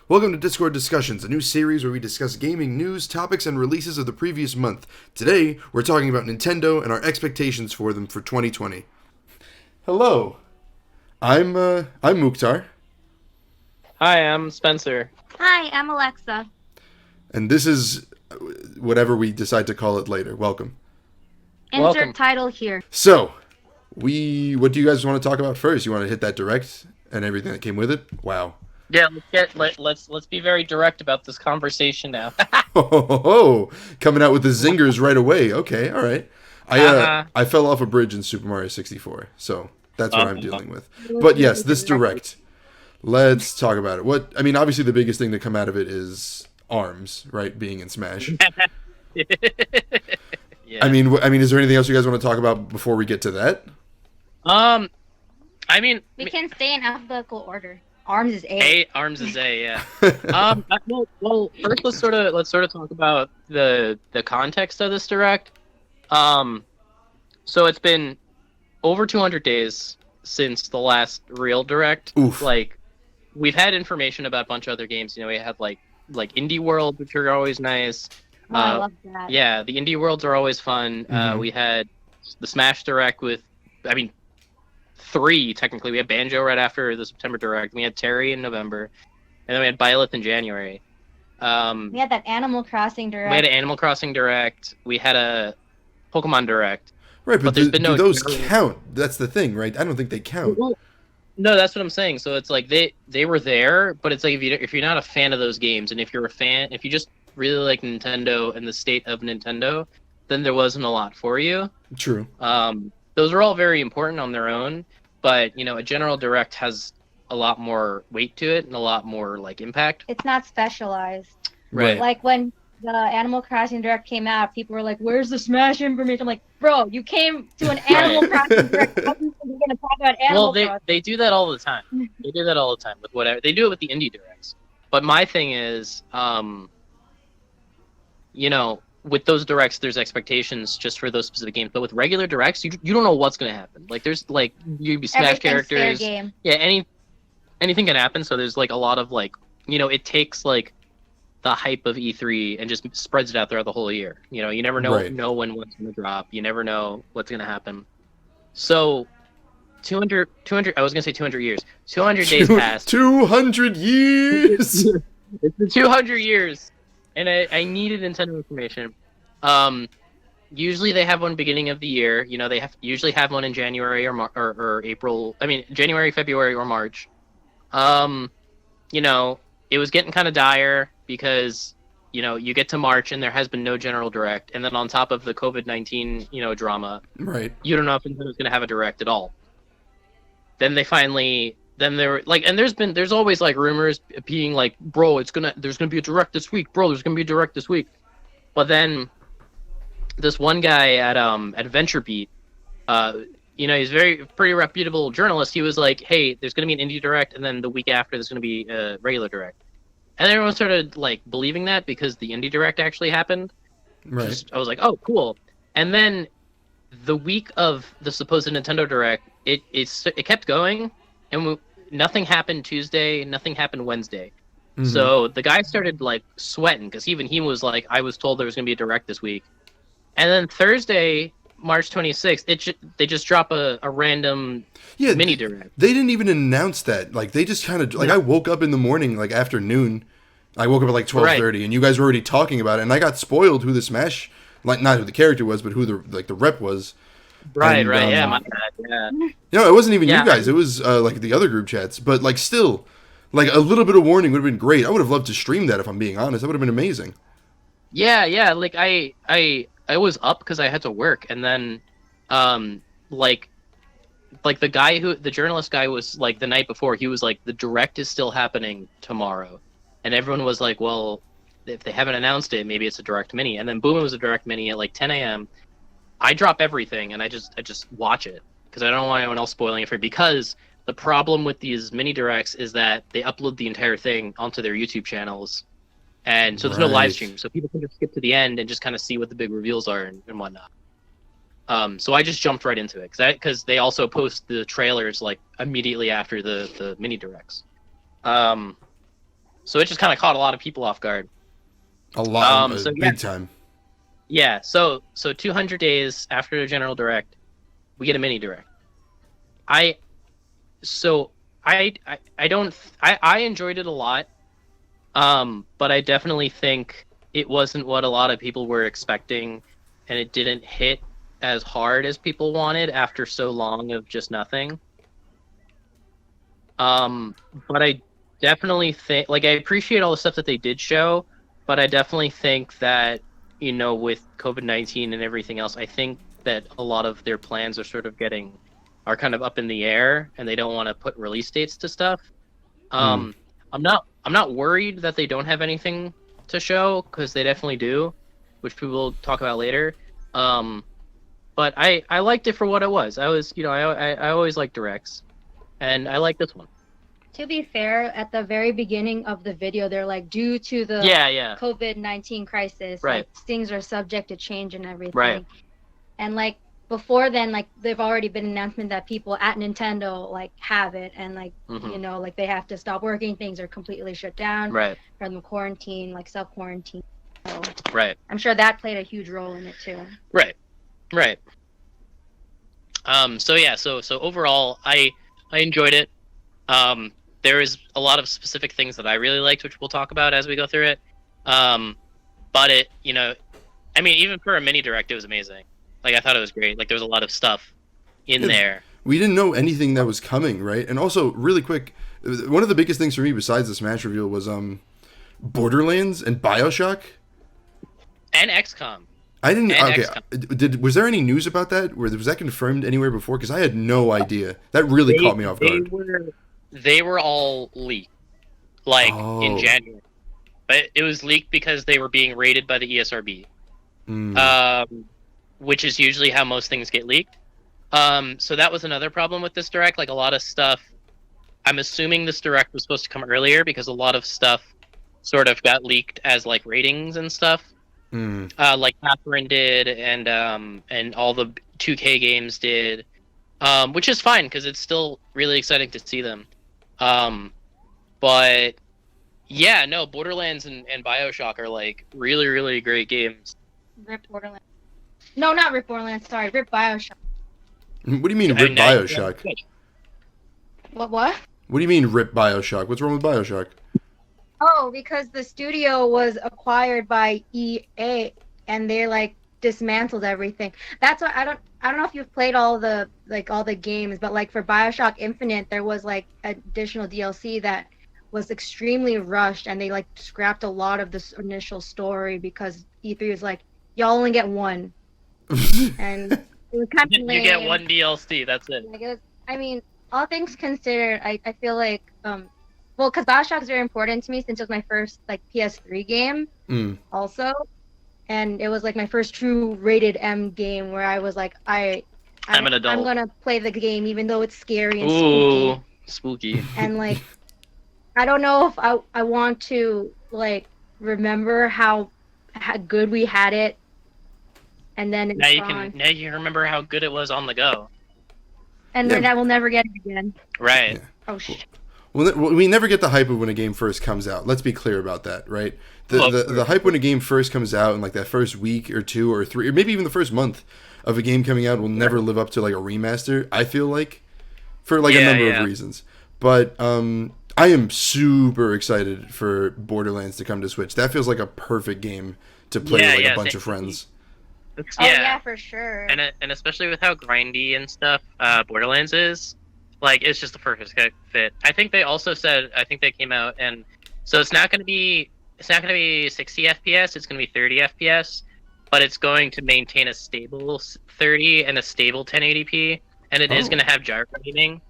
Welcome to Discord Discussions, a new series where we discuss gaming news, topics, and releases of the previous month. Today, we're talking about Nintendo and our expectations for them for 2020. Hello, I'm Mukhtar, Hi, I'm Spenser. Hi, I'm Alexa. and this is whatever we decide to call it later. Welcome. Insert Welcome. title here. So, what do you guys want to talk about first? You want to hit that direct and everything that came with it? Wow. Yeah, let's be very direct about this conversation now. Oh, coming out with the zingers right away. Okay, all right. Uh-huh. I fell off a bridge in Super Mario 64, so that's what I'm dealing with. But yes, this direct. Let's talk about it. Obviously the biggest thing to come out of it is ARMS, right? Being in Smash. Yeah. I mean, is there anything else you guys want to talk about before we get to that? I mean, We can stay in alphabetical order. Arms is A. Arms is A, yeah. Well, first let's sort of talk about the context of this direct. So it's been over 200 days since the last real direct. Oof. Like, we've had information about a bunch of other games. You know, we had like Indie World, which are always nice. Oh, I love that. Yeah, the Indie Worlds are always fun. Mhm. We had the Smash Direct with, three technically. We had Banjo right after the September Direct. We had Terry in November, and then we had Byleth in January. We had that Animal Crossing direct. We had an Animal Crossing Direct. We had a Pokemon Direct. Right, but there's been do no those general- count? That's the thing, right? I don't think they count. Well, no, that's what I'm saying. So it's like they were there, but it's like if you're not a fan of those games, and if you just really like Nintendo and the state of Nintendo, then there wasn't a lot for you. True. Those are all very important on their own, but a general direct has a lot more weight to it and a lot more like impact. It's not specialized. Right. Like when the Animal Crossing direct came out, people were like, "Where's the Smash information?" I'm like, "Bro, you came to an Animal Crossing direct. How do you think you're gonna talk about Animal Well, Crossing?" they do that all the time. They do that all the time with whatever. They do it with the indie directs. But my thing is, with those directs, there's expectations just for those specific games. But with regular directs, you don't know what's gonna happen. Like there's like you be Smash Everything's fair characters. game. Yeah, anything can happen. So there's like a lot of like it takes like the hype of E3 and just spreads it out throughout the whole year. You never know Right. when what's gonna drop. You never know what's gonna happen. So 200 I was gonna say 200 years. 200 days passed. 200 years. It's been 200 years, and I needed Nintendo information. Usually they have one beginning of the year. They usually have one in January or April. I mean January, February, or March. It was getting kind of dire because you get to March and there has been no general direct, and then on top of the COVID-19 drama, Right. you don't know if Nintendo's going to have a direct at all. Then there were like, and there's always like rumors being like, bro, there's gonna be a direct this week, bro. There's gonna be a direct this week. But then this one guy at VentureBeat, he's pretty reputable journalist. He was like, hey, there's gonna be an indie direct, and then the week after there's gonna be a regular direct. And everyone started like believing that because the indie direct actually happened. Right. I was like, oh, cool. And then the week of the supposed Nintendo Direct, it kept going, and nothing happened Tuesday, nothing happened Wednesday. Mhm. So the guy started like sweating because even he was like, I was told there was gonna be a direct this week. And then Thursday, March 26th, they just drop a random mini direct. They didn't even announce that. Like they just kind of like I woke up in the morning, like afternoon. I woke up at like 12:30, and you guys were already talking about it, and I got spoiled who the Smash, like not who the character was, but who the rep was. Right, And, yeah, my bad, yeah. It wasn't even Yeah. you guys. It was like the other group chats. But like still, like a little bit of warning would have been great. I would have loved to stream that if I'm being honest. That would have been amazing. Yeah, like I was up because I had to work, and then like the journalist guy was like the night before, he was like, the direct is still happening tomorrow, and everyone was like, well, if they haven't announced it, maybe it's a direct mini. And then boom, it was a direct mini at like 10 a.m. I drop everything and I just watch it because I don't want anyone else spoiling it for me, because the problem with these mini directs is that they upload the entire thing onto their YouTube channels, and so there's no Right. live stream, so people can just skip to the end and just kind of see what the big reveals are and whatnot. So I just jumped right into it because they also post the trailers like immediately after the mini directs. So it just kind of caught a lot of people off guard. A lot, So big time. Yeah, so 200 days after the general direct, we get a mini direct. I enjoyed it a lot. But I definitely think it wasn't what a lot of people were expecting, and it didn't hit as hard as people wanted after so long of just nothing. But I definitely think, like, I appreciate all the stuff that they did show, but I definitely think that, you know, with COVID-19 and everything else, I think that a lot of their plans are kind of up in the air, and they don't want to put release dates to stuff. I'm not worried that they don't have anything to show, because they definitely do, which we will talk about later. But I liked it for what it was. I always like directs, and I like this one. To be fair, at the very beginning of the video, they're like, due to the COVID-19 crisis, right, like, things are subject to change and everything. Right. And like before then, like, they've already been announcement that people at Nintendo like have it, and like you know, like, they have to stop working, things are completely shut down. Right. From the quarantine, like self-quarantine. So right. I'm sure that played a huge role in it too. Right. Right. So overall, I enjoyed it. There is a lot of specific things that I really liked, which we'll talk about as we go through it. But it, you know, I mean, even for a mini direct, it was amazing. Like, I thought it was great. Like, there was a lot of stuff in there. We didn't know anything that was coming, right? And also, really quick, one of the biggest things for me besides the Smash reveal was Borderlands and BioShock and XCOM. I didn't. And okay, XCOM. Was there any news about that? Was that confirmed anywhere before? Because I had no idea. That really caught me off guard. They were all leaked, like, in January, but it was leaked because they were being rated by the ESRB, which is usually how most things get leaked. So that was another problem with this direct. Like, a lot of stuff, I'm assuming this direct was supposed to come earlier because a lot of stuff sort of got leaked as like ratings and stuff. Like Catherine did, and all the 2K games did, which is fine because it's still really exciting to see them. But yeah, no, Borderlands and BioShock are like really, really great games. Rip Borderlands. No, not Rip Borderlands. Sorry, Rip BioShock. What do you mean Rip BioShock? What? What do you mean Rip BioShock? What's wrong with BioShock? Oh, because the studio was acquired by EA, and they like dismantled everything. That's why I don't know if you've played all the games, but like for BioShock Infinite, there was like additional DLC that was extremely rushed, and they like scrapped a lot of this initial story because E3 was like, y'all only get one, and it was kind of lame. You get one DLC. That's it. Like, I mean, all things considered, I feel like well, because BioShock is very important to me since it was my first like PS3 game, also, and it was like my first true rated M game where I was like, I'm an adult. I'm gonna play the game even though it's scary and spooky. And like, I don't know if I want to like remember how good we had it, and then it's gone. Now you can remember how good it was on the go. And then I will never get it again. Right. Yeah. Oh shit. Well, we never get the hype of when a game first comes out. Let's be clear about that, right? The hype when a game first comes out in like that first week or two or three, or maybe even the first month of a game coming out will never live up to like a remaster, I feel like, for like a number of reasons. But I am super excited for Borderlands to come to Switch. That feels like a perfect game to play with like a bunch of friends. Yeah, for sure. And especially with how grindy and stuff Borderlands is. Like, it's just the perfect fit. I think they also said, I think they came out, and so it's not going to be 60 FPS, it's going to be 30 FPS, but it's going to maintain a stable 30 and a stable 1080p, and it is going to have gyro-gaming.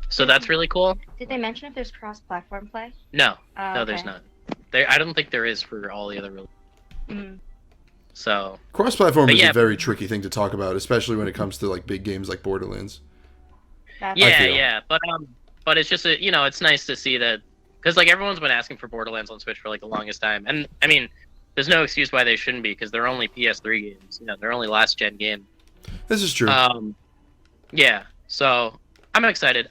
So that's really cool. Did they mention if there's cross-platform play? No, there's not. I don't think there is for all the other releases. So cross-platform is a very tricky thing to talk about, especially when it comes to like big games like Borderlands. But it's just it's nice to see that, because like everyone's been asking for Borderlands on Switch for like the longest time, and I mean, there's no excuse why they shouldn't be, because they're only PS3 games. They're only last gen games. This is true. Yeah. So I'm excited.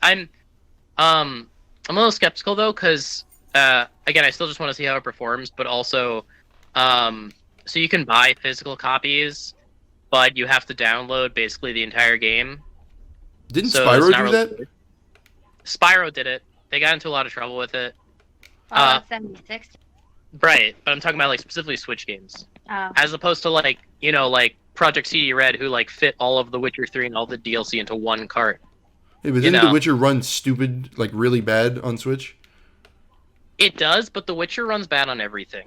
I'm a little skeptical though, because again, I still just want to see how it performs, but also, so you can buy physical copies, but you have to download basically the entire game. Didn't So it's Spyro not do really that? good. Spyro did it. They got into a lot of trouble with it. Fallout 76. Right, but I'm talking about like specifically Switch games, Oh. as opposed to like like Project CD Red, who like fit all of The Witcher 3 and all the DLC into one cart. Hey, but didn't The Witcher run stupid, like really bad on Switch? It does, but The Witcher runs bad on everything.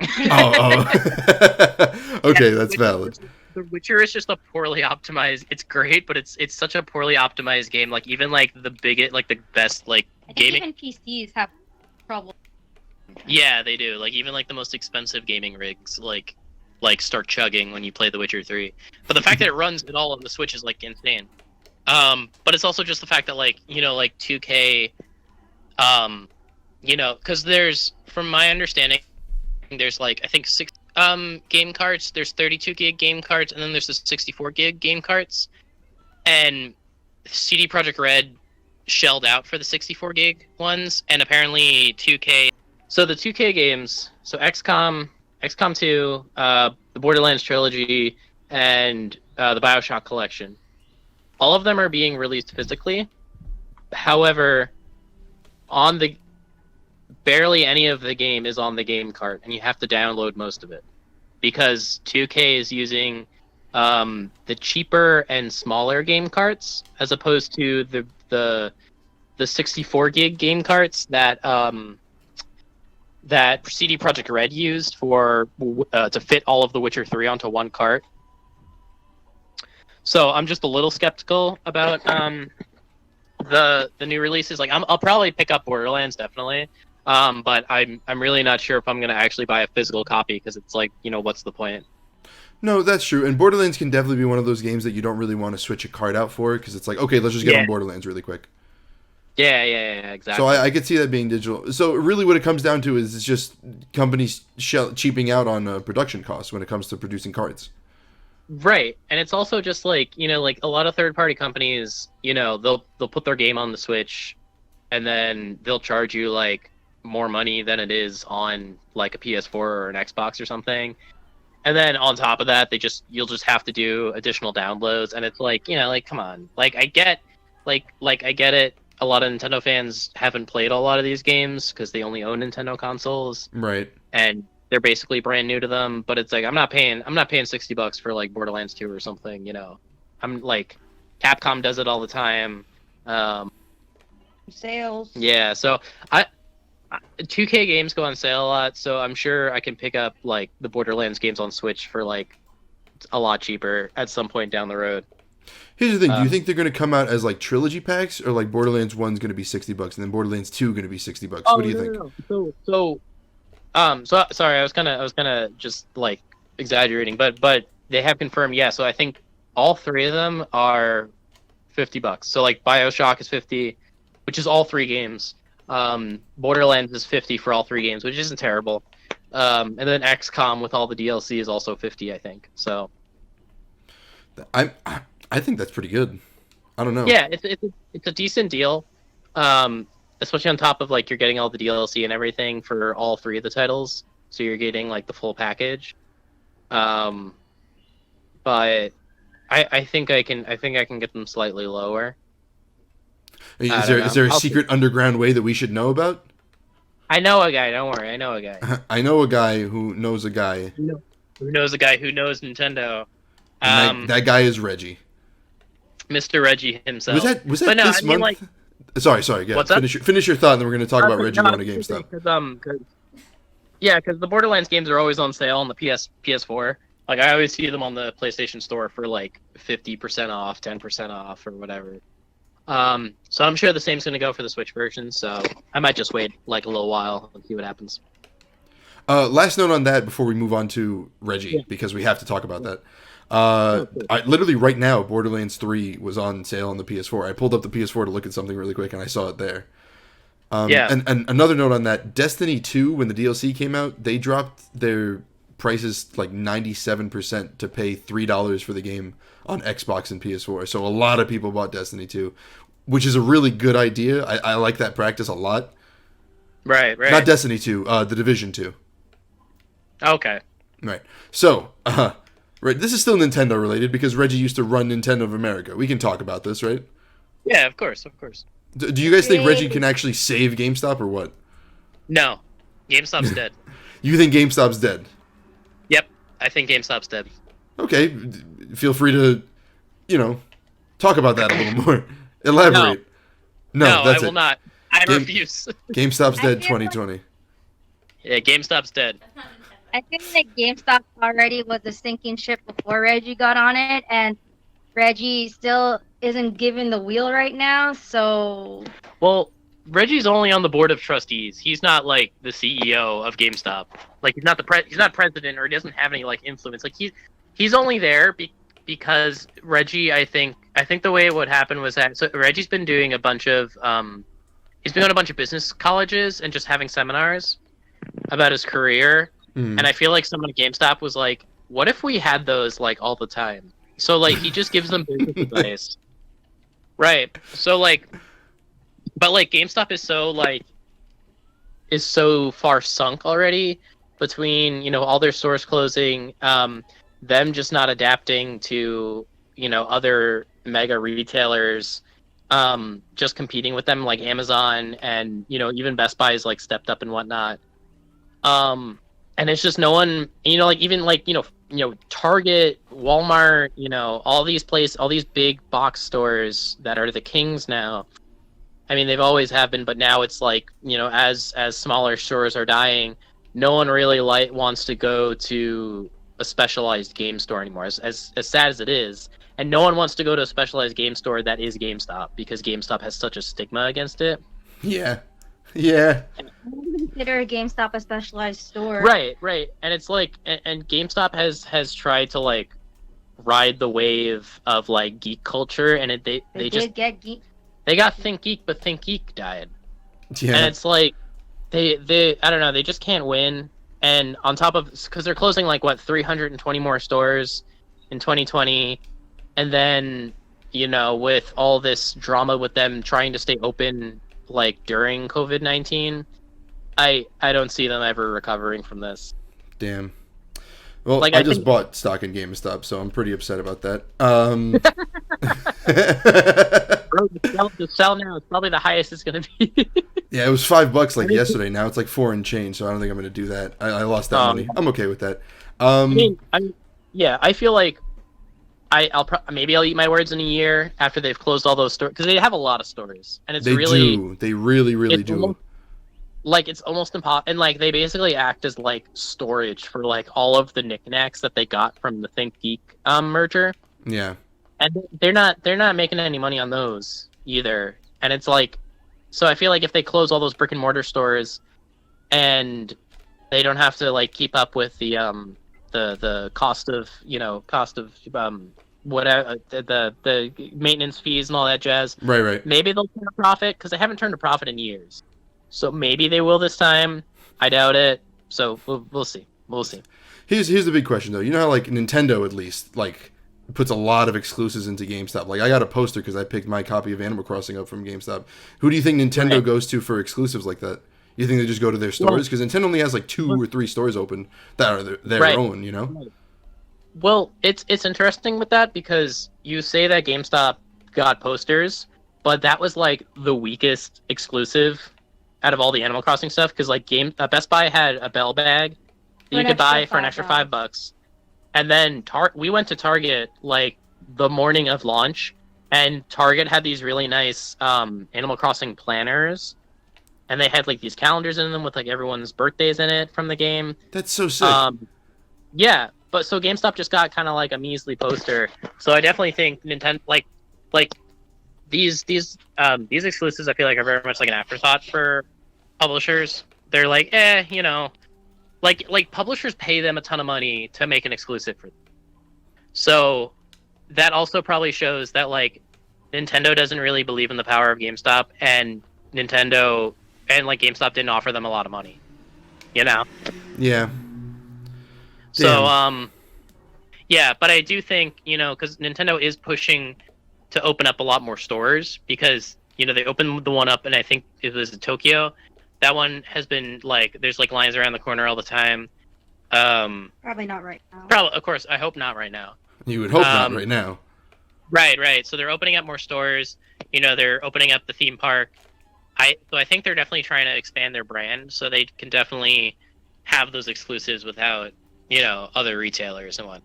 Okay, that's valid. The Witcher is just a poorly optimized. It's great, but it's such a poorly optimized game. Like even like the biggest, like the best, like I think gaming. even PCs have trouble. Yeah, they do. Like even like the most expensive gaming rigs, like start chugging when you play The Witcher 3. But the fact that it runs it all on the Switch is like insane. But it's also just the fact that like like 2K, because there's, from my understanding, there's like I think 6 game carts. There's 32 gig game carts, and then there's the 64 gig game carts. And CD Projekt Red shelled out for the 64 gig ones, and apparently 2K. So the 2K games, so XCOM 2, the Borderlands trilogy, and the BioShock collection, all of them are being released physically. However, barely any of the game is on the game cart, and you have to download most of it because 2K is using the cheaper and smaller game carts as opposed to the 64 gig game carts that CD Projekt Red used for to fit all of The Witcher 3 onto one cart. So I'm just a little skeptical about the new releases. Like I'll probably pick up Borderlands definitely. But I'm really not sure if I'm gonna actually buy a physical copy because it's like, what's the point? No, that's true. And Borderlands can definitely be one of those games that you don't really want to switch a card out for because it's like, okay, let's just get on Borderlands really quick. Yeah, exactly. So I could see that being digital. So really what it comes down to is it's just companies cheaping out on production costs when it comes to producing cards. Right. And it's also just like, like a lot of third-party companies, they'll put their game on the Switch and then they'll charge you like more money than it is on like a PS4 or an Xbox or something. And then on top of that, you'll just have to do additional downloads, and it's like, like come on. Like I get it. A lot of Nintendo fans haven't played a lot of these games because they only own Nintendo consoles. Right. And they're basically brand new to them, but it's like I'm not paying $60 for like Borderlands 2 or something, I'm like Capcom does it all the time. Sales. Yeah, so 2K games go on sale a lot, so I'm sure I can pick up like the Borderlands games on Switch for like a lot cheaper at some point down the road. Here's the thing: do you think they're going to come out as like trilogy packs, or like Borderlands 1's going to be $60 and then Borderlands 2 going to be $60? What do you think? No. So sorry, I was kind of just like exaggerating, but they have confirmed, yeah. So I think all three of them are $50. So like BioShock is 50, which is all three games. Borderlands is 50 for all three games, which isn't terrible. And then XCOM with all the DLC is also 50, I think. So I think that's pretty good. I don't know. Yeah, it's a decent deal. Especially on top of like you're getting all the DLC and everything for all three of the titles, so you're getting like the full package. But I think I can get them slightly lower. Is there a secret underground way that we should know about? I know a guy. Don't worry, I know a guy. I know a guy who knows a guy. Who knows a guy who knows Nintendo? That guy is Reggie. Mr. Reggie himself. Was that this month? Like, sorry. Yeah. Finish your thought, and then we're going to talk about Reggie going to GameStop. Because the Borderlands games are always on sale on the PS4. Like I always see them on the PlayStation Store for like 50% off, 10% off, or whatever. So I'm sure the same's going to go for the Switch version. So I might just wait like a little while and see what happens. Last note on that before we move on to Reggie, because we have to talk about that. I literally right now, Borderlands 3 was on sale on the PS4. I pulled up the PS4 to look at something really quick, and I saw it there. And another note on that, Destiny 2, when the DLC came out, they dropped their prices like 97% to pay $3 for the game on Xbox and PS4. So a lot of people bought Destiny 2, which is a really good idea. I like that practice a lot. Right, right. Not Destiny 2, The Division 2. Okay. Right. So, right, this is still Nintendo related because Reggie used to run Nintendo of America. We can talk about this, right? Yeah, of course, of course. Do you guys think Reggie Yay. can actually save GameStop or what? No, GameStop's dead. You think GameStop's dead? Yep, I think GameStop's dead. Okay, feel free to, talk about that a little more. Elaborate. No, that's I will it. not. I Game- refuse. GameStop's dead I feel like- 2020. Yeah, GameStop's dead. I think that GameStop already was a sinking ship before Reggie got on it, and Reggie still isn't given the wheel right now. So Well, Reggie's only on the board of trustees. He's not like the CEO of GameStop. Like he's not he's not president, or he doesn't have any like influence. Like he's only there because Reggie. I think the way it would happen was that Reggie's been doing a bunch of he's been going to a bunch of business colleges and just having seminars about his career. Mm. And I feel like someone at GameStop was like, "What if we had those like all the time?" So like he just gives them business advice, right? So like, but like GameStop is so far sunk already between all their stores closing, them just not adapting to other mega retailers, just competing with them like Amazon and even Best Buy is like stepped up and whatnot. And it's just no one, like even like Target, Walmart, all these big box stores that are the kings now. I mean, they've always have been, but now it's like as smaller stores are dying, no one really wants to go to a specialized game store anymore. As sad as it is, and no one wants to go to a specialized game store that is GameStop because GameStop has such a stigma against it. Yeah. consider GameStop a specialized store. Right. And it's like, and GameStop has tried to like ride the wave of like geek culture, and they just get geek. they got Think Geek, but Think Geek died. Yeah. And it's like they I don't know, they just can't win. And on top of, because they're closing like 320 more stores in 2020, and then with all this drama with them trying to stay open like during COVID-19, I don't see them ever recovering from this. Damn. Well, Like, I I just think- bought stock in GameStop, so I'm pretty upset about that. Bro, the sell now is probably the highest it's gonna be. Yeah, it was $5 like yesterday. Now it's like 4 and change, so I don't think I'm going to do that. I lost that money. I'm okay with that. I feel like maybe I'll eat my words in a year after they've closed all those stores, because they have a lot of stores, and it's they really do. They really do. almost, like it's almost impossible, and like they basically act as like storage for like all of the knickknacks that they got from the Think Geek merger, Yeah. and they're not making any money on those either. And it's like, so I feel like if they close all those brick and mortar stores, and they don't have to like keep up with the cost of whatever, the maintenance fees and all that jazz. Right. Maybe they'll turn a profit, because they haven't turned a profit in years. So maybe they will this time. I doubt it. So we'll see. We'll see. Here's the big question though. You know how like Nintendo at least like puts a lot of exclusives into GameStop. Like I got a poster because I picked my copy of Animal Crossing up from GameStop. Who do you think Nintendo Right. goes to for exclusives like that? You think they just go to their stores? Because Nintendo only has like 2 or 3 stores open that are their Right. own. You know? Well, it's interesting with that, because you say that GameStop got posters, but that was like the weakest exclusive out of all the Animal Crossing stuff. Because like Best Buy had a bell bag that you an could buy extra for an extra $5. $5, and then we went to Target like the morning of launch, and Target had these really nice Animal Crossing planners, and they had like these calendars in them with like everyone's birthdays in it from the game. That's so sick. Yeah, but so GameStop just got kind of like a measly poster. So I definitely think Nintendo like these exclusives, I feel like, are very much like an afterthought for publishers. They're like, like publishers pay them a ton of money to make an exclusive for them. So that also probably shows that like Nintendo doesn't really believe in the power of GameStop, and Nintendo and like GameStop didn't offer them a lot of money. Yeah. So, yeah, but I do think, because Nintendo is pushing to open up a lot more stores, because, they opened the one up, and I think it was in Tokyo, That one has been like there's like lines around the corner all the time. Probably not right now. Probably, of course, I hope not right now. You would hope not right now. Right. So they're opening up more stores. They're opening up the theme park. So I think they're definitely trying to expand their brand, so they can definitely have those exclusives without, other retailers and what.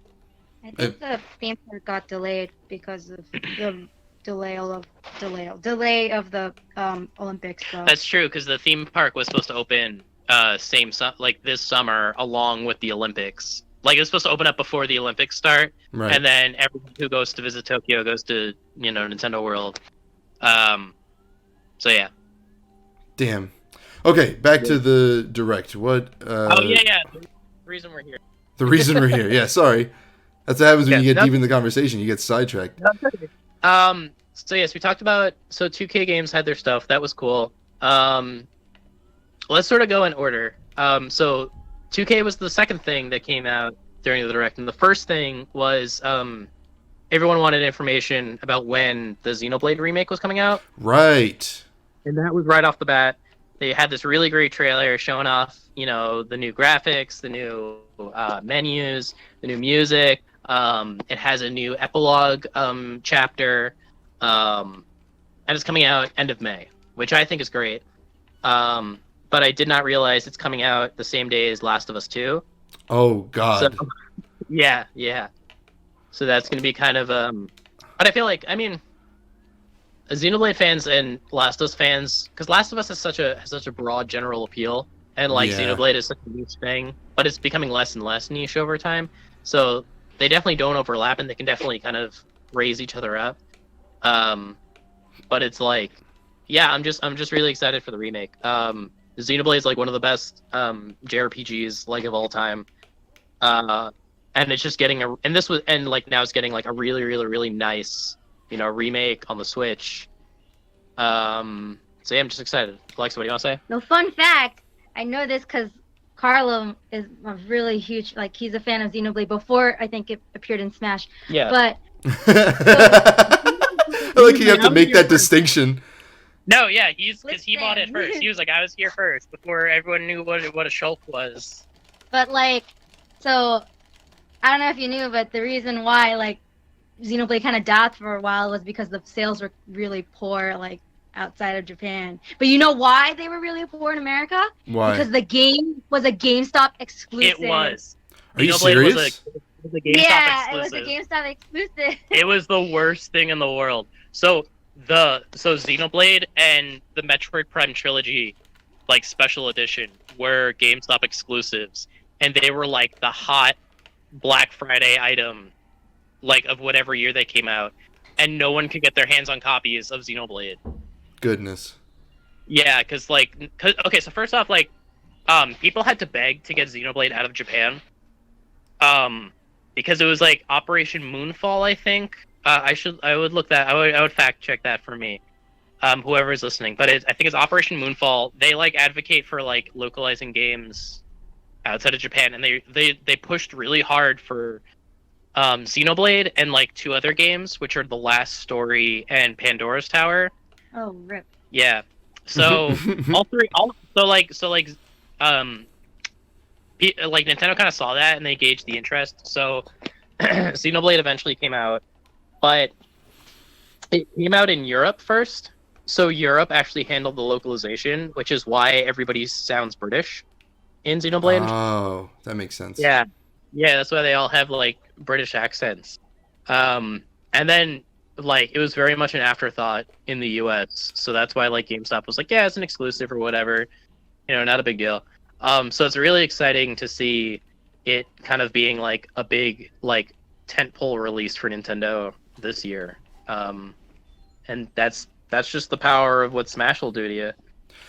I think the theme park got delayed because of the delay of the Olympics. So. That's true, because the theme park was supposed to open this summer along with the Olympics. Like, it's supposed to open up before the Olympics start, Right. and then everyone who goes to visit Tokyo goes to, Nintendo World. So yeah. Damn. Okay, back to the direct. What? Yeah. The reason we're here. The reason we're here. Yeah, sorry. That's what happens when you get no- deep in the conversation. You get sidetracked. So yes, we talked about 2K games had their stuff. That was cool. Let's sort of go in order. So 2K was the second thing that came out during the direct, and the first thing was everyone wanted information about when the Xenoblade remake was coming out, Right. and that was right off the bat. They had this really great trailer showing off, the new graphics, the new menus, the new music. It has a new epilogue chapter, and it's coming out end of May, which I think is great. But I did not realize it's coming out the same day as Last of Us 2. Oh God. So, yeah. So that's going to be kind of but I feel like, Xenoblade fans and Last of Us fans, because Last of Us has such a broad general appeal, and Yeah. Xenoblade is such a niche thing, but it's becoming less and less niche over time. So they definitely don't overlap, and they can definitely kind of raise each other up. But it's like, yeah, I'm just really excited for the remake. Xenoblade is like one of the best JRPGs like of all time, and it's just getting now it's getting like a really really really nice remake on the Switch. So yeah, I'm just excited. Alexa, what do you want to say? No, fun fact. I know this because Carlo is a really huge, he's a fan of Xenoblade before I think it appeared in Smash. Yeah. But I like you have to make that distinction. No, yeah, because he Listen. bought it first. He was like, I was here first before everyone knew what a shulk was. But so I don't know if you knew, but the reason why Xenoblade kind of died for a while was because the sales were really poor outside of Japan. But you know why they were really poor in America? Why? Because the game was a GameStop exclusive. It was. Are you Xenoblade serious? was a GameStop Yeah, exclusive. it was a GameStop exclusive. It was the worst thing in the world. So Xenoblade and the Metroid Prime trilogy, special edition, were GameStop exclusives, and they were the hot Black Friday item, of whatever year they came out, and no one could get their hands on copies of Xenoblade. Goodness. Yeah, because okay, so first off, people had to beg to get Xenoblade out of Japan, because it was Operation Moonfall, I think. I would fact check that for me, whoever is listening. But I think it's Operation Moonfall. They advocate for localizing games outside of Japan, and they pushed really hard for Xenoblade and 2 other games, which are The Last Story and Pandora's Tower. Oh, rip. Yeah. So all three, Nintendo kind of saw that and they gauged the interest. So Xenoblade eventually came out, but it came out in Europe first. So Europe actually handled the localization, which is why everybody sounds British in Xenoblade. Oh, that makes sense. Yeah, that's why they all have British accents. And then it was very much an afterthought in the US, so that's why GameStop was yeah, it's an exclusive or whatever, not a big deal. So it's really exciting to see it kind of being a big tentpole release for Nintendo this year. And that's just the power of what Smash will do to you.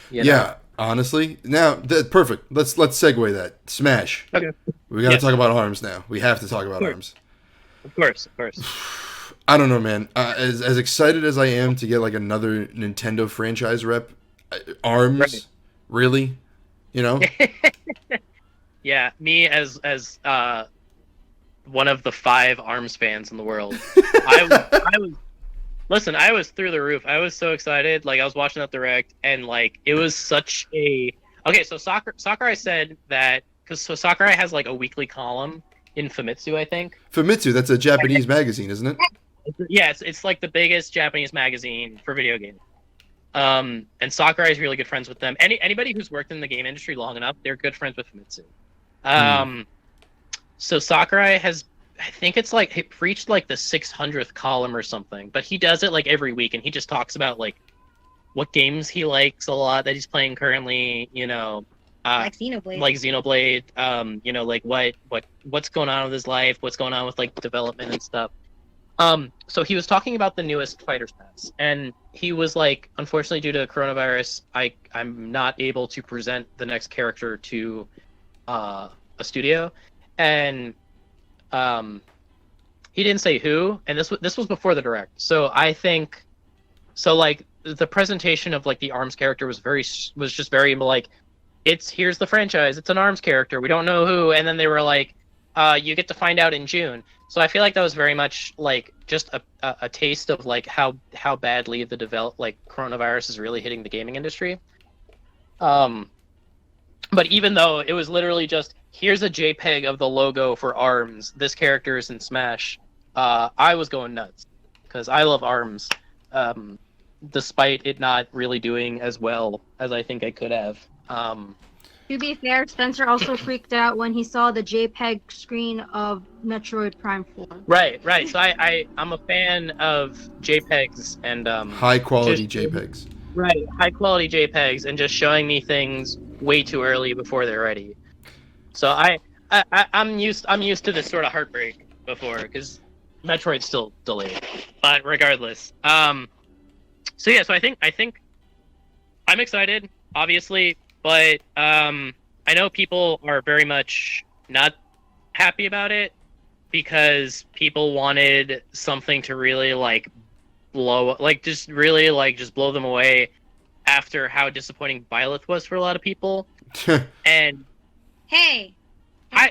Yeah, honestly. Now, perfect. Let's segue that. Smash. Okay. We got to talk about ARMS now. We have to talk about ARMS. Of course. I don't know, man. As excited as I am to get another Nintendo franchise rep, ARMS, Right. Really? Yeah, me as one of the 5 ARMS fans in the world. Listen, I was through the roof. I was so excited. Like I was watching that direct, and like it was such a okay. So Sakurai said that because Sakurai has like a weekly column in Famitsu, I think. Famitsu, that's a Japanese magazine, isn't it? Yeah, it's like the biggest Japanese magazine for video games. And Sakurai is really good friends with them. Anybody who's worked in the game industry long enough, they're good friends with Famitsu. So Sakurai has, I think it's like he reached like the 600th column or something, but he does it like every week, and he just talks about like what games he likes a lot that he's playing currently. Like Xenoblade. Like Xenoblade. Like what's going on with his life, what's going on with like development and stuff. So he was talking about the newest Fighters Pass, and he was like, unfortunately, due to coronavirus, I'm not able to present the next character to a studio, and he didn't say who, and this was before the direct. So I think, so like the presentation of like the ARMS character was just very like, here's the franchise, it's an ARMS character, we don't know who, and then they were like, you get to find out in June. So I feel like that was very much like just a taste of like how badly the coronavirus is really hitting the gaming industry. But even though it was literally just, here's a JPEG of the logo for ARMS, this character is in Smash, I was going nuts because I love ARMS, despite it not really doing as well as I think I could have. To be fair, Spencer also freaked out when he saw the JPEG screen of Metroid Prime 4. Right. So I'm a fan of JPEGs and high quality JPEGs. Right, high quality JPEGs, and just showing me things way too early before they're ready. So I'm used to this sort of heartbreak before, because Metroid's still delayed. But regardless, so yeah, so I think I'm excited, obviously, but I know people are very much not happy about it because people wanted something to really like blow them away after how disappointing Byleth was for a lot of people. And Hey, I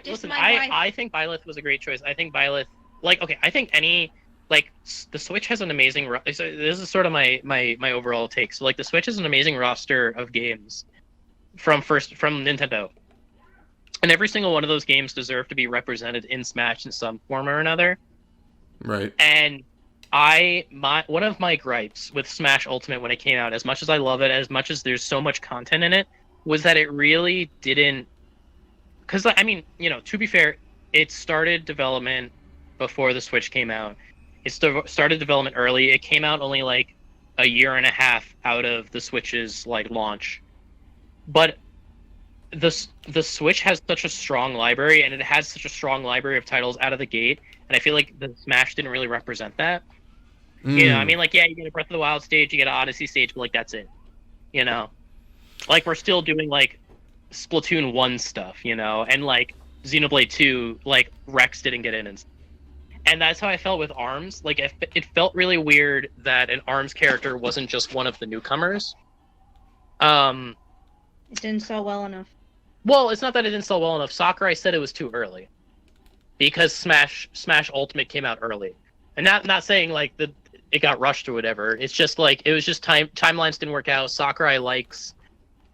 think Byleth was a great choice. I think Byleth, I think the Switch has an amazing so this is sort of my overall take. So like the Switch has an amazing roster of games from Nintendo, and every single one of those games deserve to be represented in Smash in some form or another. Right. And one of my gripes with Smash Ultimate when it came out, as much as I love it, as much as there's so much content in it, was that it really didn't. Because I mean, to be fair, it started development before the Switch came out. It started development early. It came out only like a year and a half out of the Switch's like launch. But the Switch has such a strong library, and it has such a strong library of titles out of the gate, and I feel like the Smash didn't really represent that. I mean, like, yeah, you get a Breath of the Wild stage, you get an Odyssey stage, but like that's it. Like we're still doing like Splatoon 1 stuff, and like Xenoblade 2, like Rex didn't get in, and that's how I felt with ARMS. Like it felt really weird that an ARMS character wasn't just one of the newcomers. It didn't sell well enough. Well, it's not that it didn't sell well enough. Sakurai said it was too early because Smash Ultimate came out early, and not saying like it got rushed or whatever. It's just like it was just timelines didn't work out. Sakurai likes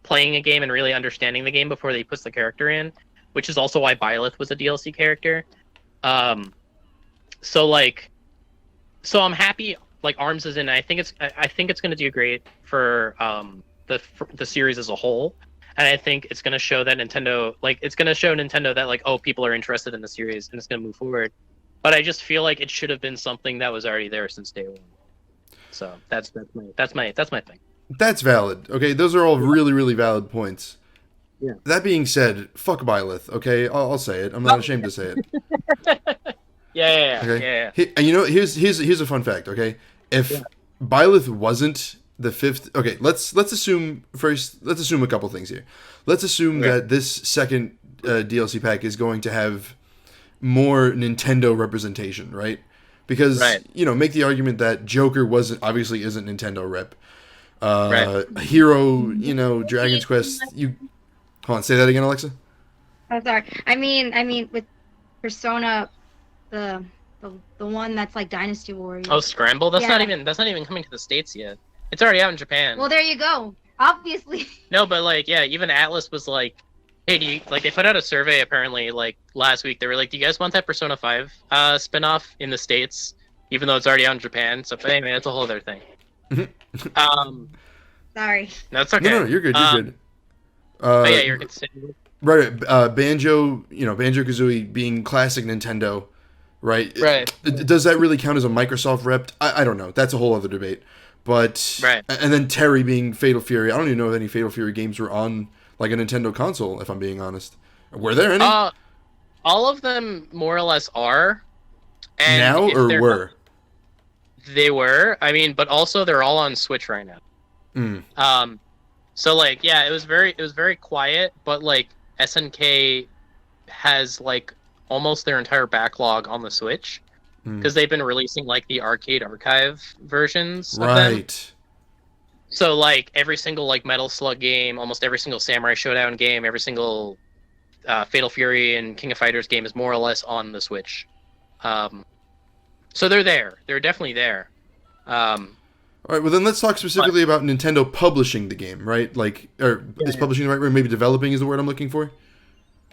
playing a game and really understanding the game before they puts the character in, which is also why Byleth was a DLC character. So I'm happy like ARMS is in. I think it's going to do great for the series as a whole. And I think it's going to show that Nintendo that like, people are interested in the series and it's going to move forward. But I just feel like it should have been something that was already there since day one. So that's my thing. That's valid. Okay, those are all really, really valid points. Yeah. That being said, fuck Byleth. Okay, I'll say it. I'm not ashamed to say it. Yeah. Okay? Here's a fun fact. Okay, if Byleth wasn't the fifth, okay, let's assume a couple things here. Let's assume that this second DLC pack is going to have more Nintendo representation, right? Because make the argument that Joker isn't Nintendo rep. Hero, Dragon's Quest. Hold on, say that again, Alexa. Oh, sorry. I mean, with Persona, the the one that's like Dynasty Warriors. Oh, Scramble. That's Yeah. not even coming to the States yet. It's already out in Japan. Well, there you go. Obviously. No, but like, yeah, even Atlas was like, hey, do you like? They put out a survey apparently like last week. They were like, do you guys want that Persona 5 spinoff in the States, even though it's already out in Japan? So, but anyway, that's a whole other thing. Sorry. No, it's okay. No, you're good. You're good. But yeah, you're good. Right. Banjo, Banjo-Kazooie being classic Nintendo, right? Right. Does that really count as a Microsoft rep? I don't know. That's a whole other debate. But Right. And then Terry being Fatal Fury. I don't even know if any Fatal Fury games were on like a Nintendo console, if I'm being honest. Were there any? All of them more or less are. And now or were? They were. I mean, but also they're all on Switch right now. So like, yeah, it was very quiet, but like SNK has like almost their entire backlog on the Switch because they've been releasing like the arcade archive versions of them. Right. So like every single like Metal Slug game, almost every single Samurai Showdown game, every single Fatal Fury and King of Fighters game is more or less on the Switch. So they're there. They're definitely there. All right, well then let's talk specifically about Nintendo publishing the game, right? Like, or is publishing the right word? Maybe developing is the word I'm looking for.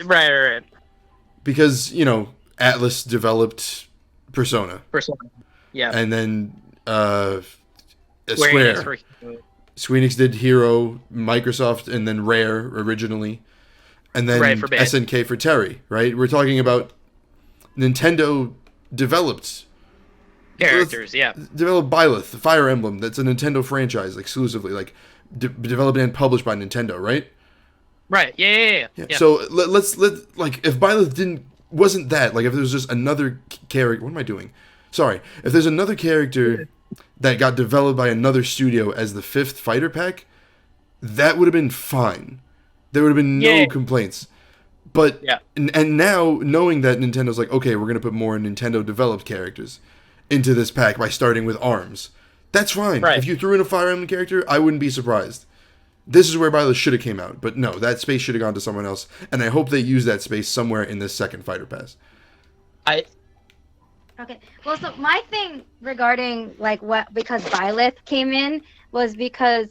Right. Because, Atlas developed Persona. Yeah. And then Square. Square Enix did Hero, Microsoft, and then Rare originally. And then Right, for Band. SNK for Terry, right? We're talking about Nintendo developed Characters, yeah. Developed Byleth, the Fire Emblem. That's a Nintendo franchise exclusively, like developed and published by Nintendo, right? Right. Yeah. So let's like if Byleth wasn't that, like if there was just another character. What am I doing? Sorry. If there's another character that got developed by another studio as the 5th fighter pack, that would have been fine. There would have been no complaints. But and now knowing that Nintendo's like, okay, we're gonna put more Nintendo developed characters into this pack by starting with ARMS. That's fine. Right. If you threw in a Fire Emblem character, I wouldn't be surprised. This is where Byleth should have came out, but no, that space should have gone to someone else, and I hope they use that space somewhere in this second Fighter Pass. Okay. Well, so my thing regarding because Byleth came in was because,